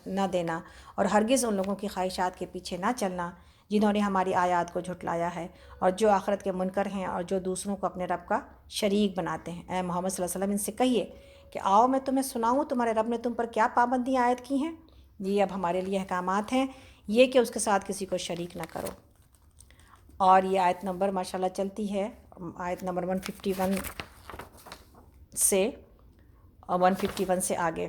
نہ دینا، اور ہرگز ان لوگوں کی خواہشات کے پیچھے نہ چلنا جنہوں نے ہماری آیات کو جھٹلایا ہے اور جو آخرت کے منکر ہیں اور جو دوسروں کو اپنے رب کا شریک بناتے ہیں۔ اے محمد صلی اللہ علیہ وسلم ان سے کہیے کہ آؤ میں تمہیں سناؤں تمہارے رب نے تم پر کیا پابندیاں عائد کی ہیں۔ یہ اب ہمارے لیے احکامات ہیں، یہ کہ اس کے ساتھ کسی کو شریک نہ کرو۔ اور یہ آیت نمبر ماشاءاللہ چلتی ہے، آیت نمبر 151 سے 151 سے آگے۔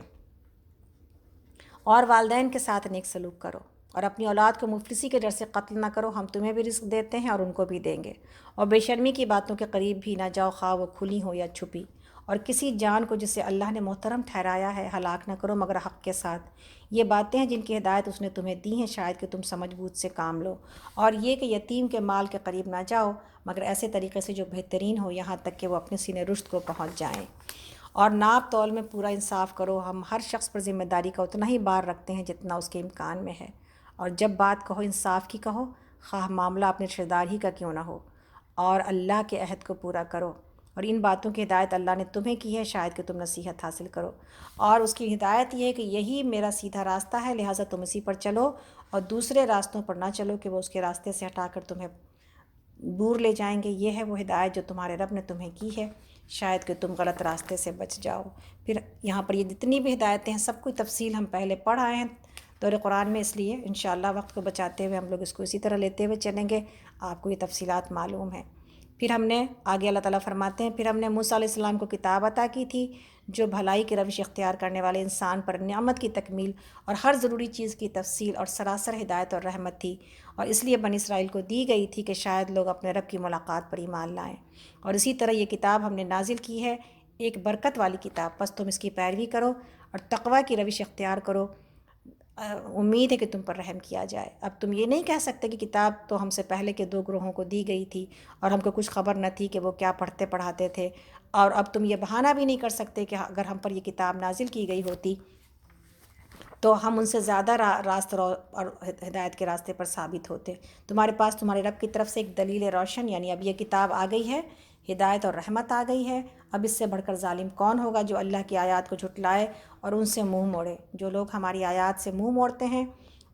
اور والدین کے ساتھ نیک سلوک کرو اور اپنی اولاد کو مفلسی کے ڈر سے قتل نہ کرو، ہم تمہیں بھی رزق دیتے ہیں اور ان کو بھی دیں گے۔ اور بے شرمی کی باتوں کے قریب بھی نہ جاؤ، خواہ وہ کھلی ہو یا چھپی، اور کسی جان کو جسے اللہ نے محترم ٹھہرایا ہے ہلاک نہ کرو مگر حق کے ساتھ۔ یہ باتیں ہیں جن کی ہدایت اس نے تمہیں دی ہیں، شاید کہ تم سمجھ بوجھ سے کام لو۔ اور یہ کہ یتیم کے مال کے قریب نہ جاؤ مگر ایسے طریقے سے جو بہترین ہو، یہاں تک کہ وہ اپنے سینے رشد کو پہنچ جائیں۔ اور ناپ تول میں پورا انصاف کرو، ہم ہر شخص پر ذمہ داری کا اتنا ہی بار رکھتے ہیں جتنا اس کے امکان میں ہے۔ اور جب بات کہو انصاف کی کہو، خواہ معاملہ اپنے رشتہ دار ہی کا کیوں نہ ہو، اور اللہ کے عہد کو پورا کرو۔ اور ان باتوں کی ہدایت اللہ نے تمہیں کی ہے، شاید کہ تم نصیحت حاصل کرو۔ اور اس کی ہدایت یہ ہے کہ یہی میرا سیدھا راستہ ہے، لہٰذا تم اسی پر چلو اور دوسرے راستوں پر نہ چلو کہ وہ اس کے راستے سے ہٹا کر تمہیں دور لے جائیں گے۔ یہ ہے وہ ہدایت جو تمہارے رب نے تمہیں کی ہے، شاید کہ تم غلط راستے سے بچ جاؤ۔ پھر یہاں پر یہ جتنی بھی ہدایتیں ہیں سب کی تفصیل ہم پہلے پڑھ آئے ہیں دور قرآن میں، اس لیے انشاءاللہ وقت کو بچاتے ہوئے ہم لوگ اس کو اسی طرح لیتے ہوئے چلیں گے، آپ کو یہ تفصیلات معلوم ہیں۔ پھر ہم نے آگے اللہ تعالیٰ فرماتے ہیں، پھر ہم نے موسیٰ علیہ السلام کو کتاب عطا کی تھی جو بھلائی کی روش اختیار کرنے والے انسان پر نعمت کی تکمیل اور ہر ضروری چیز کی تفصیل اور سراسر ہدایت اور رحمت تھی، اور اس لیے بنی اسرائیل کو دی گئی تھی کہ شاید لوگ اپنے رب کی ملاقات پر ایمان لائیں۔ اور اسی طرح یہ کتاب ہم نے نازل کی ہے، ایک برکت والی کتاب، پس تم اس کی پیروی کرو اور تقوی کی روش اختیار کرو، امید ہے کہ تم پر رحم کیا جائے۔ اب تم یہ نہیں کہہ سکتے کہ کتاب تو ہم سے پہلے کے 2 گروہوں کو دی گئی تھی اور ہم کو کچھ خبر نہ تھی کہ وہ کیا پڑھتے پڑھاتے تھے، اور اب تم یہ بہانہ بھی نہیں کر سکتے کہ اگر ہم پر یہ کتاب نازل کی گئی ہوتی تو ہم ان سے زیادہ راست رو اور ہدایت کے راستے پر ثابت ہوتے۔ تمہارے پاس تمہارے رب کی طرف سے ایک دلیل روشن، یعنی اب یہ کتاب آ گئی ہے، ہدایت اور رحمت آ گئی ہے۔ اب اس سے بڑھ کر ظالم کون ہوگا جو اللہ کی آیات کو جھٹلائے اور ان سے منہ موڑے۔ جو لوگ ہماری آیات سے منہ موڑتے ہیں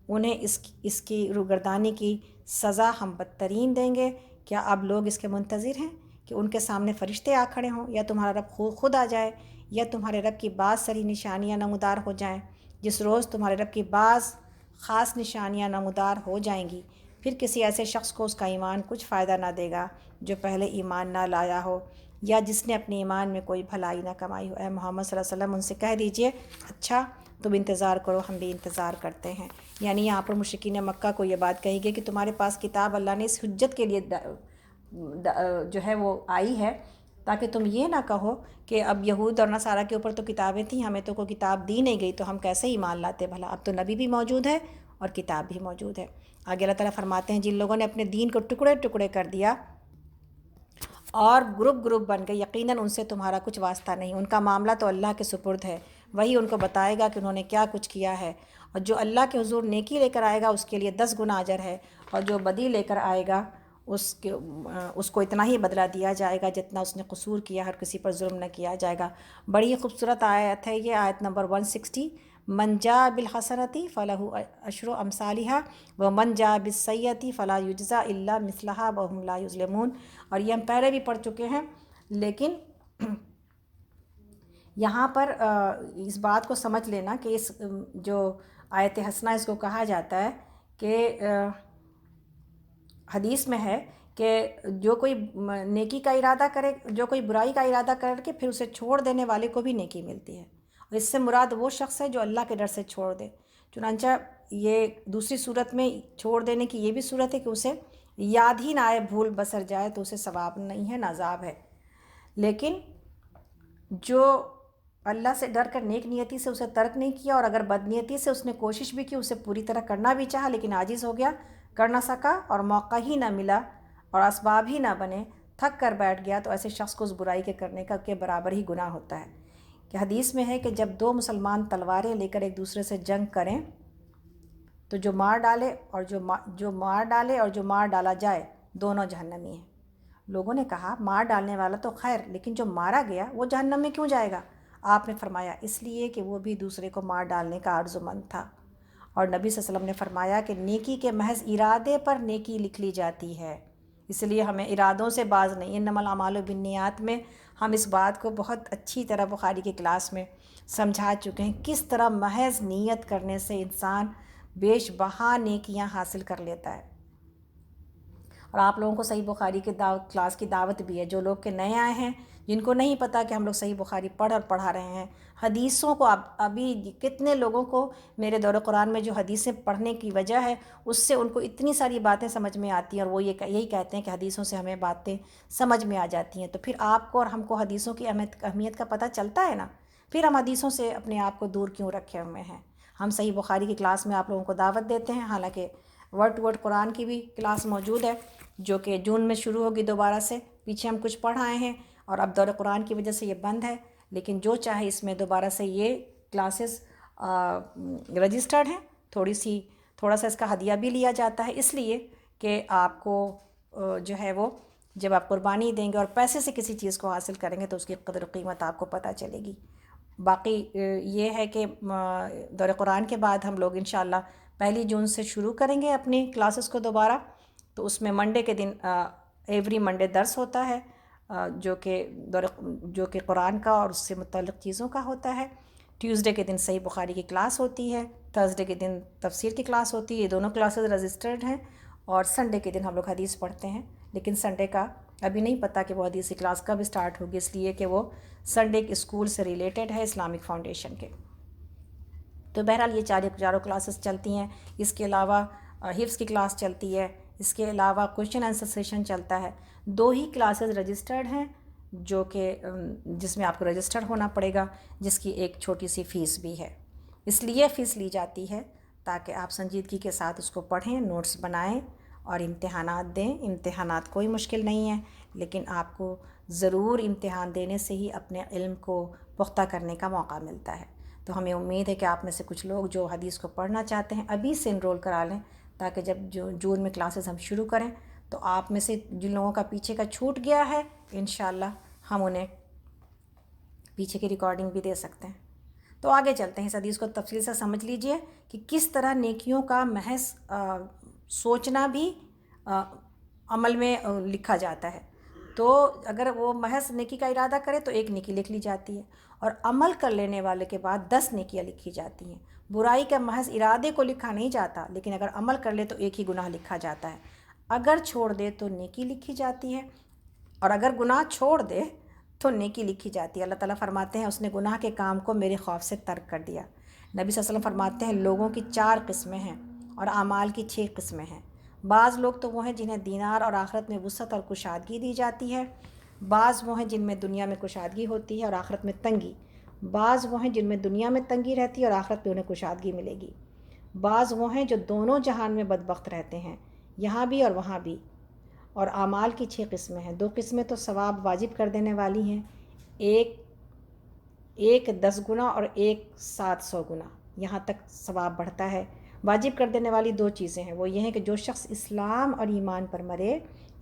انہیں اس کی روگردانی کی سزا ہم بدترین دیں گے۔ کیا اب لوگ اس کے منتظر ہیں کہ ان کے سامنے فرشتے آ کھڑے ہوں، یا تمہارا رب خود آ جائے، یا تمہارے رب کی بعض سری نشانیاں نمودار ہو جائیں؟ جس روز تمہارے رب کی بعض خاص نشانیاں نمودار ہو جائیں گی، پھر کسی ایسے شخص کو اس کا ایمان کچھ فائدہ نہ دے گا جو پہلے ایمان نہ لایا ہو یا جس نے اپنے ایمان میں کوئی بھلائی نہ کمائی ہو۔ اے محمد صلی اللہ علیہ وسلم ان سے کہہ دیجئے، اچھا تم انتظار کرو، ہم بھی انتظار کرتے ہیں۔ یعنی یہاں پر مشرکین مکہ کو یہ بات کہی گئی کہ تمہارے پاس کتاب اللہ نے اس حجت کے لیے جو ہے وہ آئی ہے تاکہ تم یہ نہ کہو کہ اب یہود اور نصارہ کے اوپر تو کتابیں تھیں، ہمیں تو کوئی کتاب دی نہیں گئی تو ہم کیسے ایمان لاتے بھلا، اب تو نبی بھی موجود ہے اور کتاب بھی موجود ہے۔ آگے اللہ تعالیٰ فرماتے ہیں جن لوگوں نے اپنے دین کو ٹکڑے ٹکڑے کر دیا اور گروپ گروپ بن گئے، یقیناً ان سے تمہارا کچھ واسطہ نہیں، ان کا معاملہ تو اللہ کے سپرد ہے، وہی ان کو بتائے گا کہ انہوں نے کیا کچھ کیا ہے۔ اور جو اللہ کے حضور نیکی لے کر آئے گا اس کے لیے 10 گنا اجر ہے، اور جو بدی لے کر آئے گا اس کو اتنا ہی بدلہ دیا جائے گا جتنا اس نے قصور کیا، ہر کسی پر ظلم نہ کیا جائے گا۔ بڑی خوبصورت آیت ہے یہ، آیت نمبر 160، من جاء بالحسنۃ فلہ عشر امثالها ومن جاء بالسیئۃ فلا یجزی الا مثلها وهم لا یظلمون۔ اور یہ ہم پہلے بھی پڑھ چکے ہیں، لیکن یہاں پر اس بات کو سمجھ لینا کہ اس جو آیت حسنہ اس کو کہا جاتا ہے کہ حدیث میں ہے کہ جو کوئی نیکی کا ارادہ کرے، جو کوئی برائی کا ارادہ کر کے پھر اسے چھوڑ دینے والے کو بھی نیکی ملتی ہے، اور اس سے مراد وہ شخص ہے جو اللہ کے ڈر سے چھوڑ دے۔ چنانچہ یہ دوسری صورت میں چھوڑ دینے کی یہ بھی صورت ہے کہ اسے یاد ہی نہ آئے، بھول بسر جائے تو اسے ثواب نہیں ہے، نہ عذاب ہے۔ لیکن جو اللہ سے ڈر کر نیک نیتی سے اسے ترک نہیں کیا، اور اگر بد نیتی سے اس نے کوشش بھی کی، اسے پوری طرح کرنا بھی چاہا لیکن عاجز ہو گیا، کر نہ سکا اور موقع ہی نہ ملا اور اسباب ہی نہ بنے، تھک کر بیٹھ گیا، تو ایسے شخص کو اس برائی کے کرنے کا کے برابر ہی گناہ ہوتا ہے۔ کہ حدیث میں ہے کہ جب 2 مسلمان تلواریں لے کر ایک دوسرے سے جنگ کریں تو جو مار ڈالے اور جو مار ڈالا جائے دونوں جہنمی ہیں۔ لوگوں نے کہا مار ڈالنے والا تو خیر، لیکن جو مارا گیا وہ جہنم میں کیوں جائے گا؟ آپ نے فرمایا اس لیے کہ وہ بھی دوسرے کو مار ڈالنے کا آرزومند تھا۔ اور نبی صلی اللہ علیہ وسلم نے فرمایا کہ نیکی کے محض ارادے پر نیکی لکھ لی جاتی ہے، اس لیے ہمیں ارادوں سے باز نہیں۔ انما الاعمال بالنیات میں ہم اس بات کو بہت اچھی طرح بخاری کی کلاس میں سمجھا چکے ہیں، کس طرح محض نیت کرنے سے انسان بیش بہا نیکیاں حاصل کر لیتا ہے۔ اور آپ لوگوں کو صحیح بخاری کے کلاس کی دعوت بھی ہے، جو لوگ کے نئے آئے ہیں، جن کو نہیں پتہ کہ ہم لوگ صحیح بخاری پڑھ اور پڑھا رہے ہیں، حدیثوں کو ابھی کتنے لوگوں کو میرے دور قرآن میں جو حدیثیں پڑھنے کی وجہ ہے اس سے ان کو اتنی ساری باتیں سمجھ میں آتی ہیں، اور وہ یہی کہتے ہیں کہ حدیثوں سے ہمیں باتیں سمجھ میں آ جاتی ہیں۔ تو پھر آپ کو اور ہم کو حدیثوں کی اہمیت کا پتہ چلتا ہے نا، پھر ہم حدیثوں سے اپنے آپ کو دور کیوں رکھے ہوئے ہیں؟ ہم صحیح بخاری کی کلاس میں آپ لوگوں کو دعوت دیتے ہیں، حالانکہ ورڈ ٹو ورڈ قرآن کی بھی کلاس موجود ہے جو کہ جون میں شروع ہوگی دوبارہ سے۔ پیچھے ہم کچھ پڑھ آئے ہیں اور اب دور قرآن کی وجہ سے یہ بند ہے، لیکن جو چاہے اس میں دوبارہ سے یہ کلاسز رجسٹرڈ ہیں، تھوڑا سا اس کا ہدیہ بھی لیا جاتا ہے، اس لیے کہ آپ کو جو ہے وہ جب آپ قربانی دیں گے اور پیسے سے کسی چیز کو حاصل کریں گے تو اس کی قدر و قیمت آپ کو پتہ چلے گی۔ باقی یہ ہے کہ دور قرآن کے بعد ہم لوگ انشاءاللہ 1 جون سے شروع کریں گے اپنی کلاسز کو دوبارہ، تو اس میں منڈے کے دن ایوری منڈے درس ہوتا ہے جو کہ قرآن کا اور اس سے متعلق چیزوں کا ہوتا ہے۔ ٹیوزڈے کے دن صحیح بخاری کی کلاس ہوتی ہے، تھرسڈے کے دن تفسیر کی کلاس ہوتی ہے، یہ دونوں کلاسز رجسٹرڈ ہیں، اور سنڈے کے دن ہم لوگ حدیث پڑھتے ہیں، لیکن سنڈے کا ابھی نہیں پتہ کہ وہ حدیث کی کلاس کب اسٹارٹ ہوگی، اس لیے کہ وہ سنڈے کے اسکول سے ریلیٹڈ ہے، اسلامک فاؤنڈیشن کے۔ تو بہرحال یہ چاروں کلاسز چلتی ہیں، اس کے علاوہ حفظ کی کلاس چلتی ہے، اس کے علاوہ کویشچن آنسر سیشن چلتا ہے۔ 2 ہی کلاسز رجسٹرڈ ہیں جو کہ جس میں آپ کو رجسٹر ہونا پڑے گا، جس کی ایک چھوٹی سی فیس بھی ہے۔ اس لیے فیس لی جاتی ہے تاکہ آپ سنجیدگی کے ساتھ اس کو پڑھیں، نوٹس بنائیں اور امتحانات دیں۔ امتحانات کوئی مشکل نہیں ہے، لیکن آپ کو ضرور امتحان دینے سے ہی اپنے علم کو پختہ کرنے کا موقع ملتا ہے۔ تو ہمیں امید ہے کہ آپ میں سے کچھ لوگ جو حدیث کو پڑھنا چاہتے ہیں ابھی سے انرول کرا لیں، تاکہ جب جون میں کلاسز ہم شروع کریں تو آپ میں سے جن لوگوں کا پیچھے کا چھوٹ گیا ہے انشاءاللہ ہم انہیں پیچھے کی ریکارڈنگ بھی دے سکتے ہیں۔ تو آگے چلتے ہیں، اس حدیث کو تفصیل سے سمجھ لیجئے کہ کس طرح نیکیوں کا محض سوچنا بھی عمل میں لکھا جاتا ہے۔ تو اگر وہ محض نیکی کا ارادہ کرے تو 1 نیکی لکھ لی جاتی ہے، اور عمل کر لینے والے کے بعد 10 نیکیاں لکھی جاتی ہیں۔ برائی کا محض ارادے کو لکھا نہیں جاتا، لیکن اگر عمل کر لے تو 1 ہی گناہ لکھا جاتا ہے، اگر چھوڑ دے تو نیکی لکھی جاتی ہے، اور اگر گناہ چھوڑ دے تو نیکی لکھی جاتی ہے۔ اللہ تعالیٰ فرماتے ہیں اس نے گناہ کے کام کو میرے خوف سے ترک کر دیا۔ نبی صلی اللہ علیہ وسلم فرماتے ہیں لوگوں کی 4 قسمیں ہیں اور اعمال کی 6 قسمیں ہیں۔ بعض لوگ تو وہ ہیں جنہیں دینار اور آخرت میں وسعت اور کشادگی دی جاتی ہے، بعض وہ ہیں جن میں دنیا میں کشادگی ہوتی ہے اور آخرت میں تنگی، بعض وہ ہیں جن میں دنیا میں تنگی رہتی ہے اور آخرت میں انہیں کشادگی ملے گی، بعض وہ ہیں جو دونوں جہان میں بدبخت رہتے ہیں، یہاں بھی اور وہاں بھی۔ اور اعمال کی 6 قسمیں ہیں، 2 قسمیں تو ثواب واجب کر دینے والی ہیں، ایک 10 گنا اور ایک 700 گنا، یہاں تک ثواب بڑھتا ہے۔ واجب کر دینے والی 2 چیزیں ہیں، وہ یہ ہیں کہ جو شخص اسلام اور ایمان پر مرے،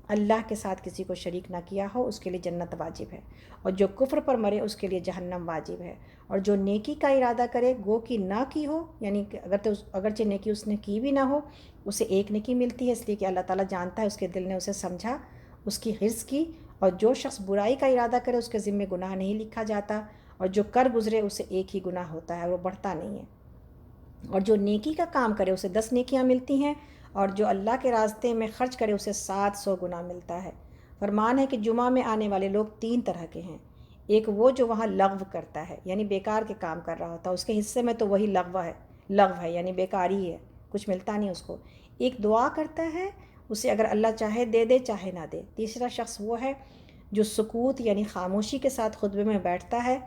اللہ کے ساتھ کسی کو شریک نہ کیا ہو، اس کے لیے جنت واجب ہے، اور جو کفر پر مرے اس کے لیے جہنم واجب ہے، اور جو نیکی کا ارادہ کرے گو کہ نہ کی ہو، یعنی کہ اگرچہ نیکی اس نے کی بھی نہ ہو، اسے ایک نیکی ملتی ہے، اس لیے کہ اللہ تعالیٰ جانتا ہے اس کے دل نے اسے سمجھا، اس کی حرص کی، اور جو شخص برائی کا ارادہ کرے اس کے ذمے گناہ نہیں لکھا جاتا، اور جو کر گزرے اسے ایک ہی گناہ ہوتا ہے، وہ بڑھتا نہیں ہے، اور جو نیکی کا کام کرے اسے 10 نیکیاں ملتی ہیں، اور جو اللہ کے راستے میں خرچ کرے اسے 700 گنا ملتا ہے۔ فرمان ہے کہ جمعہ میں آنے والے لوگ 3 طرح کے ہیں، ایک وہ جو وہاں لغو کرتا ہے، یعنی بیکار کے کام کر رہا ہوتا ہے، اس کے حصے میں تو وہی لغو ہے یعنی بیکاری ہے، کچھ ملتا نہیں اس کو۔ ایک دعا کرتا ہے، اسے اگر اللہ چاہے دے دے چاہے نہ دے۔ تیسرا شخص وہ ہے جو سکوت یعنی خاموشی کے ساتھ خطبے میں بیٹھتا ہے،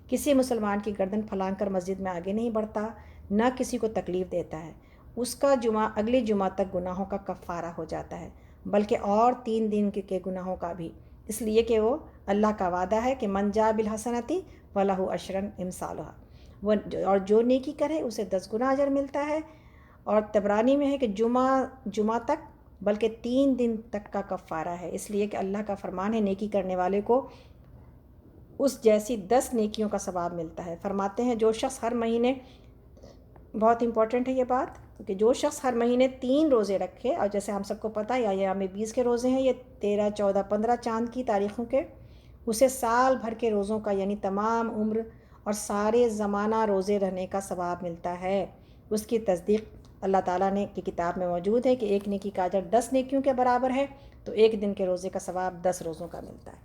کسی مسلمان کی گردن پھلانگ کر مسجد میں آگے نہیں بڑھتا، نہ کسی کو تکلیف دیتا ہے، اس کا جمعہ اگلی جمعہ تک گناہوں کا کفارہ ہو جاتا ہے، بلکہ اور 3 دن کے گناہوں کا بھی، اس لیے کہ وہ اللہ کا وعدہ ہے کہ من جاء بالحسنۃ فلہ عشر امثالھا، اور جو نیکی کرے اسے 10 گنا اجر ملتا ہے۔ اور طبرانی میں ہے کہ جمعہ تک بلکہ 3 دن تک کا کفارہ ہے، اس لیے کہ اللہ کا فرمان ہے نیکی کرنے والے کو اس جیسی 10 نیکیوں کا ثواب ملتا ہے۔ فرماتے ہیں جو شخص ہر مہینے، بہت امپورٹنٹ ہے یہ بات، کہ جو شخص ہر مہینے 3 روزے رکھے، اور جیسے ہم سب کو پتہ ہے ایام 20 کے روزے ہیں، یہ 13، 14، 15 چاند کی تاریخوں کے، اسے سال بھر کے روزوں کا یعنی تمام عمر اور سارے زمانہ روزے رہنے کا ثواب ملتا ہے۔ اس کی تصدیق اللہ تعالیٰ نے کی کتاب میں موجود ہے کہ ایک نیکی کا اجر 10 نیکیوں کے برابر ہے، تو ایک دن کے روزے کا ثواب 10 روزوں کا ملتا ہے۔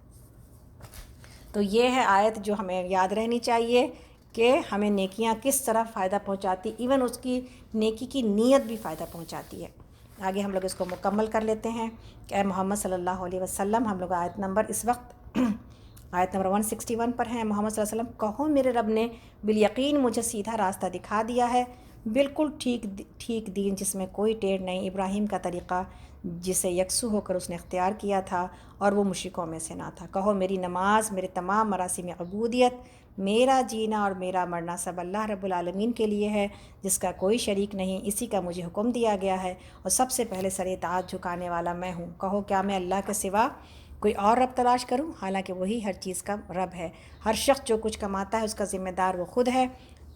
تو یہ ہے آیت جو ہمیں یاد رہنی چاہیے کہ ہمیں نیکیاں کس طرح فائدہ پہنچاتی، ایون اس کی نیکی کی نیت بھی فائدہ پہنچاتی ہے۔ آگے ہم لوگ اس کو مکمل کر لیتے ہیں کہ اے محمد صلی اللہ علیہ وسلم، ہم لوگ آیت نمبر اس وقت آیت نمبر 161 پر ہیں۔ محمد صلی اللہ علیہ وسلم کہو میرے رب نے بالیقین مجھے سیدھا راستہ دکھا دیا ہے، بالکل ٹھیک دین جس میں کوئی ٹیڑھ نہیں، ابراہیم کا طریقہ جسے یکسو ہو کر اس نے اختیار کیا تھا اور وہ مشرکوں میں سے نہ تھا۔ کہو میری نماز، میرے تمام مراسم عبودیت، میرا جینا اور میرا مرنا سب اللہ رب العالمین کے لیے ہے، جس کا کوئی شریک نہیں، اسی کا مجھے حکم دیا گیا ہے، اور سب سے پہلے سر اطاعت جھکانے والا میں ہوں۔ کہو کیا میں اللہ کے سوا کوئی اور رب تلاش کروں، حالانکہ وہی ہر چیز کا رب ہے۔ ہر شخص جو کچھ کماتا ہے اس کا ذمہ دار وہ خود ہے،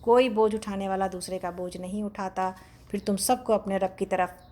کوئی بوجھ اٹھانے والا دوسرے کا بوجھ نہیں اٹھاتا۔ پھر تم سب کو اپنے رب کی طرف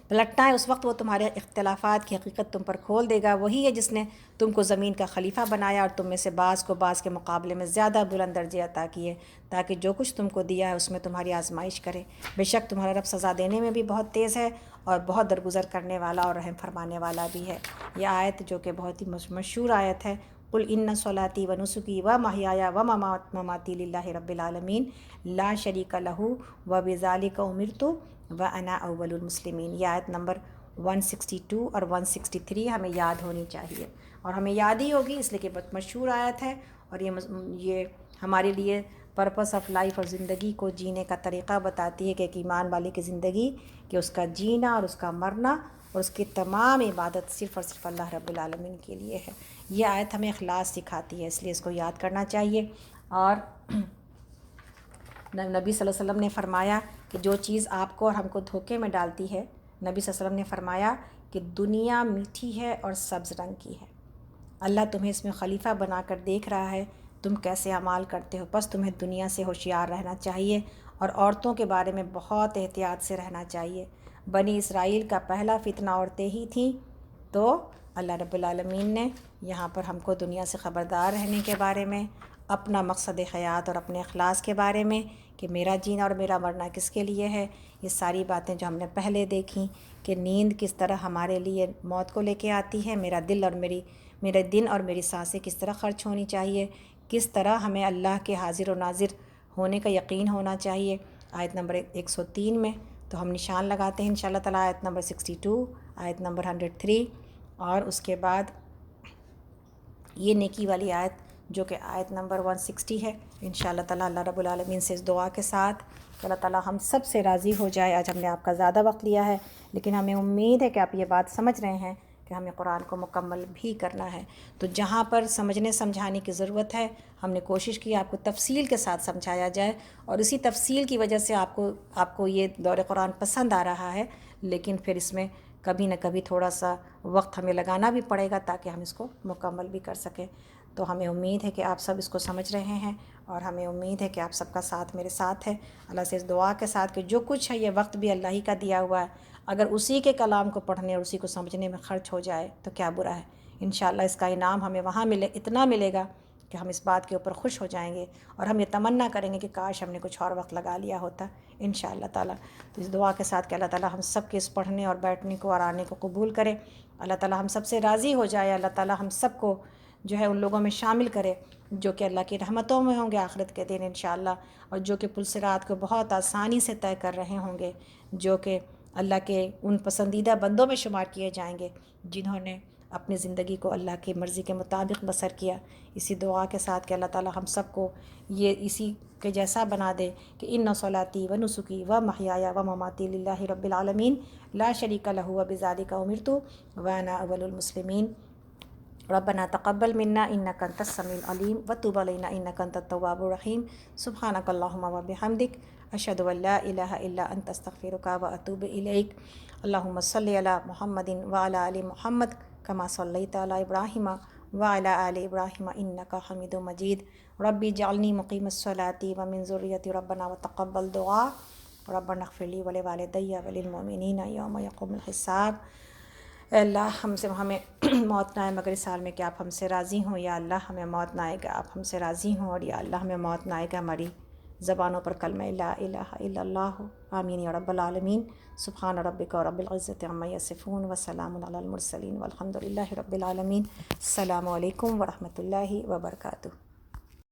پلٹنا ہے، اس وقت وہ تمہارے اختلافات کی حقیقت تم پر کھول دے گا۔ وہی ہے جس نے تم کو زمین کا خلیفہ بنایا اور تم میں سے بعض کو بعض کے مقابلے میں زیادہ بلند درجے عطا کیے، تاکہ جو کچھ تم کو دیا ہے اس میں تمہاری آزمائش کرے۔ بے شک تمہارا رب سزا دینے میں بھی بہت تیز ہے اور بہت درگزر کرنے والا اور رحم فرمانے والا بھی ہے۔ یہ آیت جو کہ بہت ہی مشہور آیت ہے، قل ان صلاتی و نسکی و محیایا و مماتی للہ رب العالمین لا شریک لہ و بذالک امرت وانا اول المسلمین۔ یہ آیت نمبر 162 اور 163 ہمیں یاد ہونی چاہیے، اور ہمیں یاد ہی ہوگی اس لیے کہ بہت مشہور آیت ہے، اور یہ ہمارے لیے پرپس آف لائف اور زندگی کو جینے کا طریقہ بتاتی ہے کہ ایک ایمان والے کی زندگی، کہ اس کا جینا اور اس کا مرنا اور اس کی تمام عبادت صرف اور صرف اللہ رب العالمین کے لیے ہے۔ یہ آیت ہمیں اخلاص سکھاتی ہے، اس لیے اس کو یاد کرنا چاہیے۔ اور نبی صلی اللہ علیہ وسلم نے فرمایا کہ جو چیز آپ کو اور ہم کو دھوکے میں ڈالتی ہے، نبی صلی اللہ علیہ وسلم نے فرمایا کہ دنیا میٹھی ہے اور سبز رنگ کی ہے، اللہ تمہیں اس میں خلیفہ بنا کر دیکھ رہا ہے تم کیسے اعمال کرتے ہو، بس تمہیں دنیا سے ہوشیار رہنا چاہیے اور عورتوں کے بارے میں بہت احتیاط سے رہنا چاہیے۔ بنی اسرائیل کا پہلا فتنہ عورتیں ہی تھیں، تو اللہ رب العالمین نے یہاں پر ہم کو دنیا سے خبردار رہنے کے بارے میں، اپنا مقصد حیات اور اپنے اخلاص کے بارے میں، کہ میرا جینا اور میرا مرنا کس کے لیے ہے، یہ ساری باتیں جو ہم نے پہلے دیکھیں، کہ نیند کس طرح ہمارے لیے موت کو لے کے آتی ہے، میرے دن اور میری سانسیں کس طرح خرچ ہونی چاہیے، کس طرح ہمیں اللہ کے حاضر و ناظر ہونے کا یقین ہونا چاہیے، آیت نمبر 103 میں تو ہم نشان لگاتے ہیں انشاءاللہ تعالیٰ، آیت نمبر 62، آیت نمبر 103، اور اس کے بعد یہ نیکی والی آیت جو کہ آیت نمبر 160 ہے، انشاءاللہ تعالیٰ اللہ رب العالمین سے اس دعا کے ساتھ کہ اللہ تعالیٰ ہم سب سے راضی ہو جائے۔ آج ہم نے آپ کا زیادہ وقت لیا ہے، لیکن ہمیں امید ہے کہ آپ یہ بات سمجھ رہے ہیں کہ ہمیں قرآن کو مکمل بھی کرنا ہے۔ تو جہاں پر سمجھنے سمجھانے کی ضرورت ہے، ہم نے کوشش کی آپ کو تفصیل کے ساتھ سمجھایا جائے، اور اسی تفصیل کی وجہ سے آپ کو یہ دور قرآن پسند آ رہا ہے، لیکن پھر اس میں کبھی نہ کبھی تھوڑا سا وقت ہمیں لگانا بھی پڑے گا تاکہ ہم اس کو مکمل بھی کر سکیں۔ تو ہمیں امید ہے کہ آپ سب اس کو سمجھ رہے ہیں، اور ہمیں امید ہے کہ آپ سب کا ساتھ میرے ساتھ ہے۔ اللہ سے اس دعا کے ساتھ کہ جو کچھ ہے یہ وقت بھی اللہ ہی کا دیا ہوا ہے، اگر اسی کے کلام کو پڑھنے اور اسی کو سمجھنے میں خرچ ہو جائے تو کیا برا ہے۔ انشاءاللہ اس کا انعام ہمیں وہاں اتنا ملے گا کہ ہم اس بات کے اوپر خوش ہو جائیں گے، اور ہم یہ تمنا کریں گے کہ کاش ہم نے کچھ اور وقت لگا لیا ہوتا انشاءاللہ تعالیٰ۔ تو اس دعا کے ساتھ کہ اللہ تعالیٰ ہم سب کے اس پڑھنے اور بیٹھنے کو اور آنے کو قبول کرے، اللہ تعالیٰ ہم سب سے راضی ہو جائے، اللہ تعالیٰ ہم سب کو جو ہے ان لوگوں میں شامل کرے جو کہ اللہ کی رحمتوں میں ہوں گے آخرت کے دن انشاءاللہ، اور جو کہ پل صراط کو بہت آسانی سے طے کر رہے ہوں گے، جو کہ اللہ کے ان پسندیدہ بندوں میں شمار کیے جائیں گے جنہوں نے اپنی زندگی کو اللہ کی مرضی کے مطابق بسر کیا۔ اسی دعا کے ساتھ کہ اللہ تعالیٰ ہم سب کو یہ اسی کے جیسا بنا دے کہ ان صلاتی و نسکی و محیایا و مماتی للہ رب العالمین لا شریک لہ وبذالک امرت وانا اول المسلمین۔ ربنا تقبل منا انک انت السمیع العلیم وتب علینا انک انت التواب الرحیم۔ سبحانک اللہم وبحمدک اشہد ان لا الہ الا انت استغفرک واتوب الیک۔ اللہم صلی علی محمد وعلی آل محمد کما صلیت علی ابراہیم وعلی آل ابراہیم انک حمید مجید۔ ربی اجعلنی مقیم الصلاۃ ومن ذریتی ربنا وتقبل دعا۔ ربنا اغفر لی ولوالدی وللمؤمنین یوم یقوم الحساب۔ اے اللہ ہمیں موت نہ آئے مگر اس حال میں کہ آپ ہم سے راضی ہوں، یا اللہ ہمیں موت نہ آئے کہ آپ ہم سے راضی ہوں، اور یا اللہ ہمیں موت نہ آئے کہ ہماری زبانوں پر کلمہ لا الہ الا اللہ ہو۔ آمین یا رب العالمین۔ سبحان ربک رب العزت عما یصفون وسلام علی المرسلین والحمد للہ رب العالمین۔ السلام علیکم ورحمۃ اللہ وبرکاتہ۔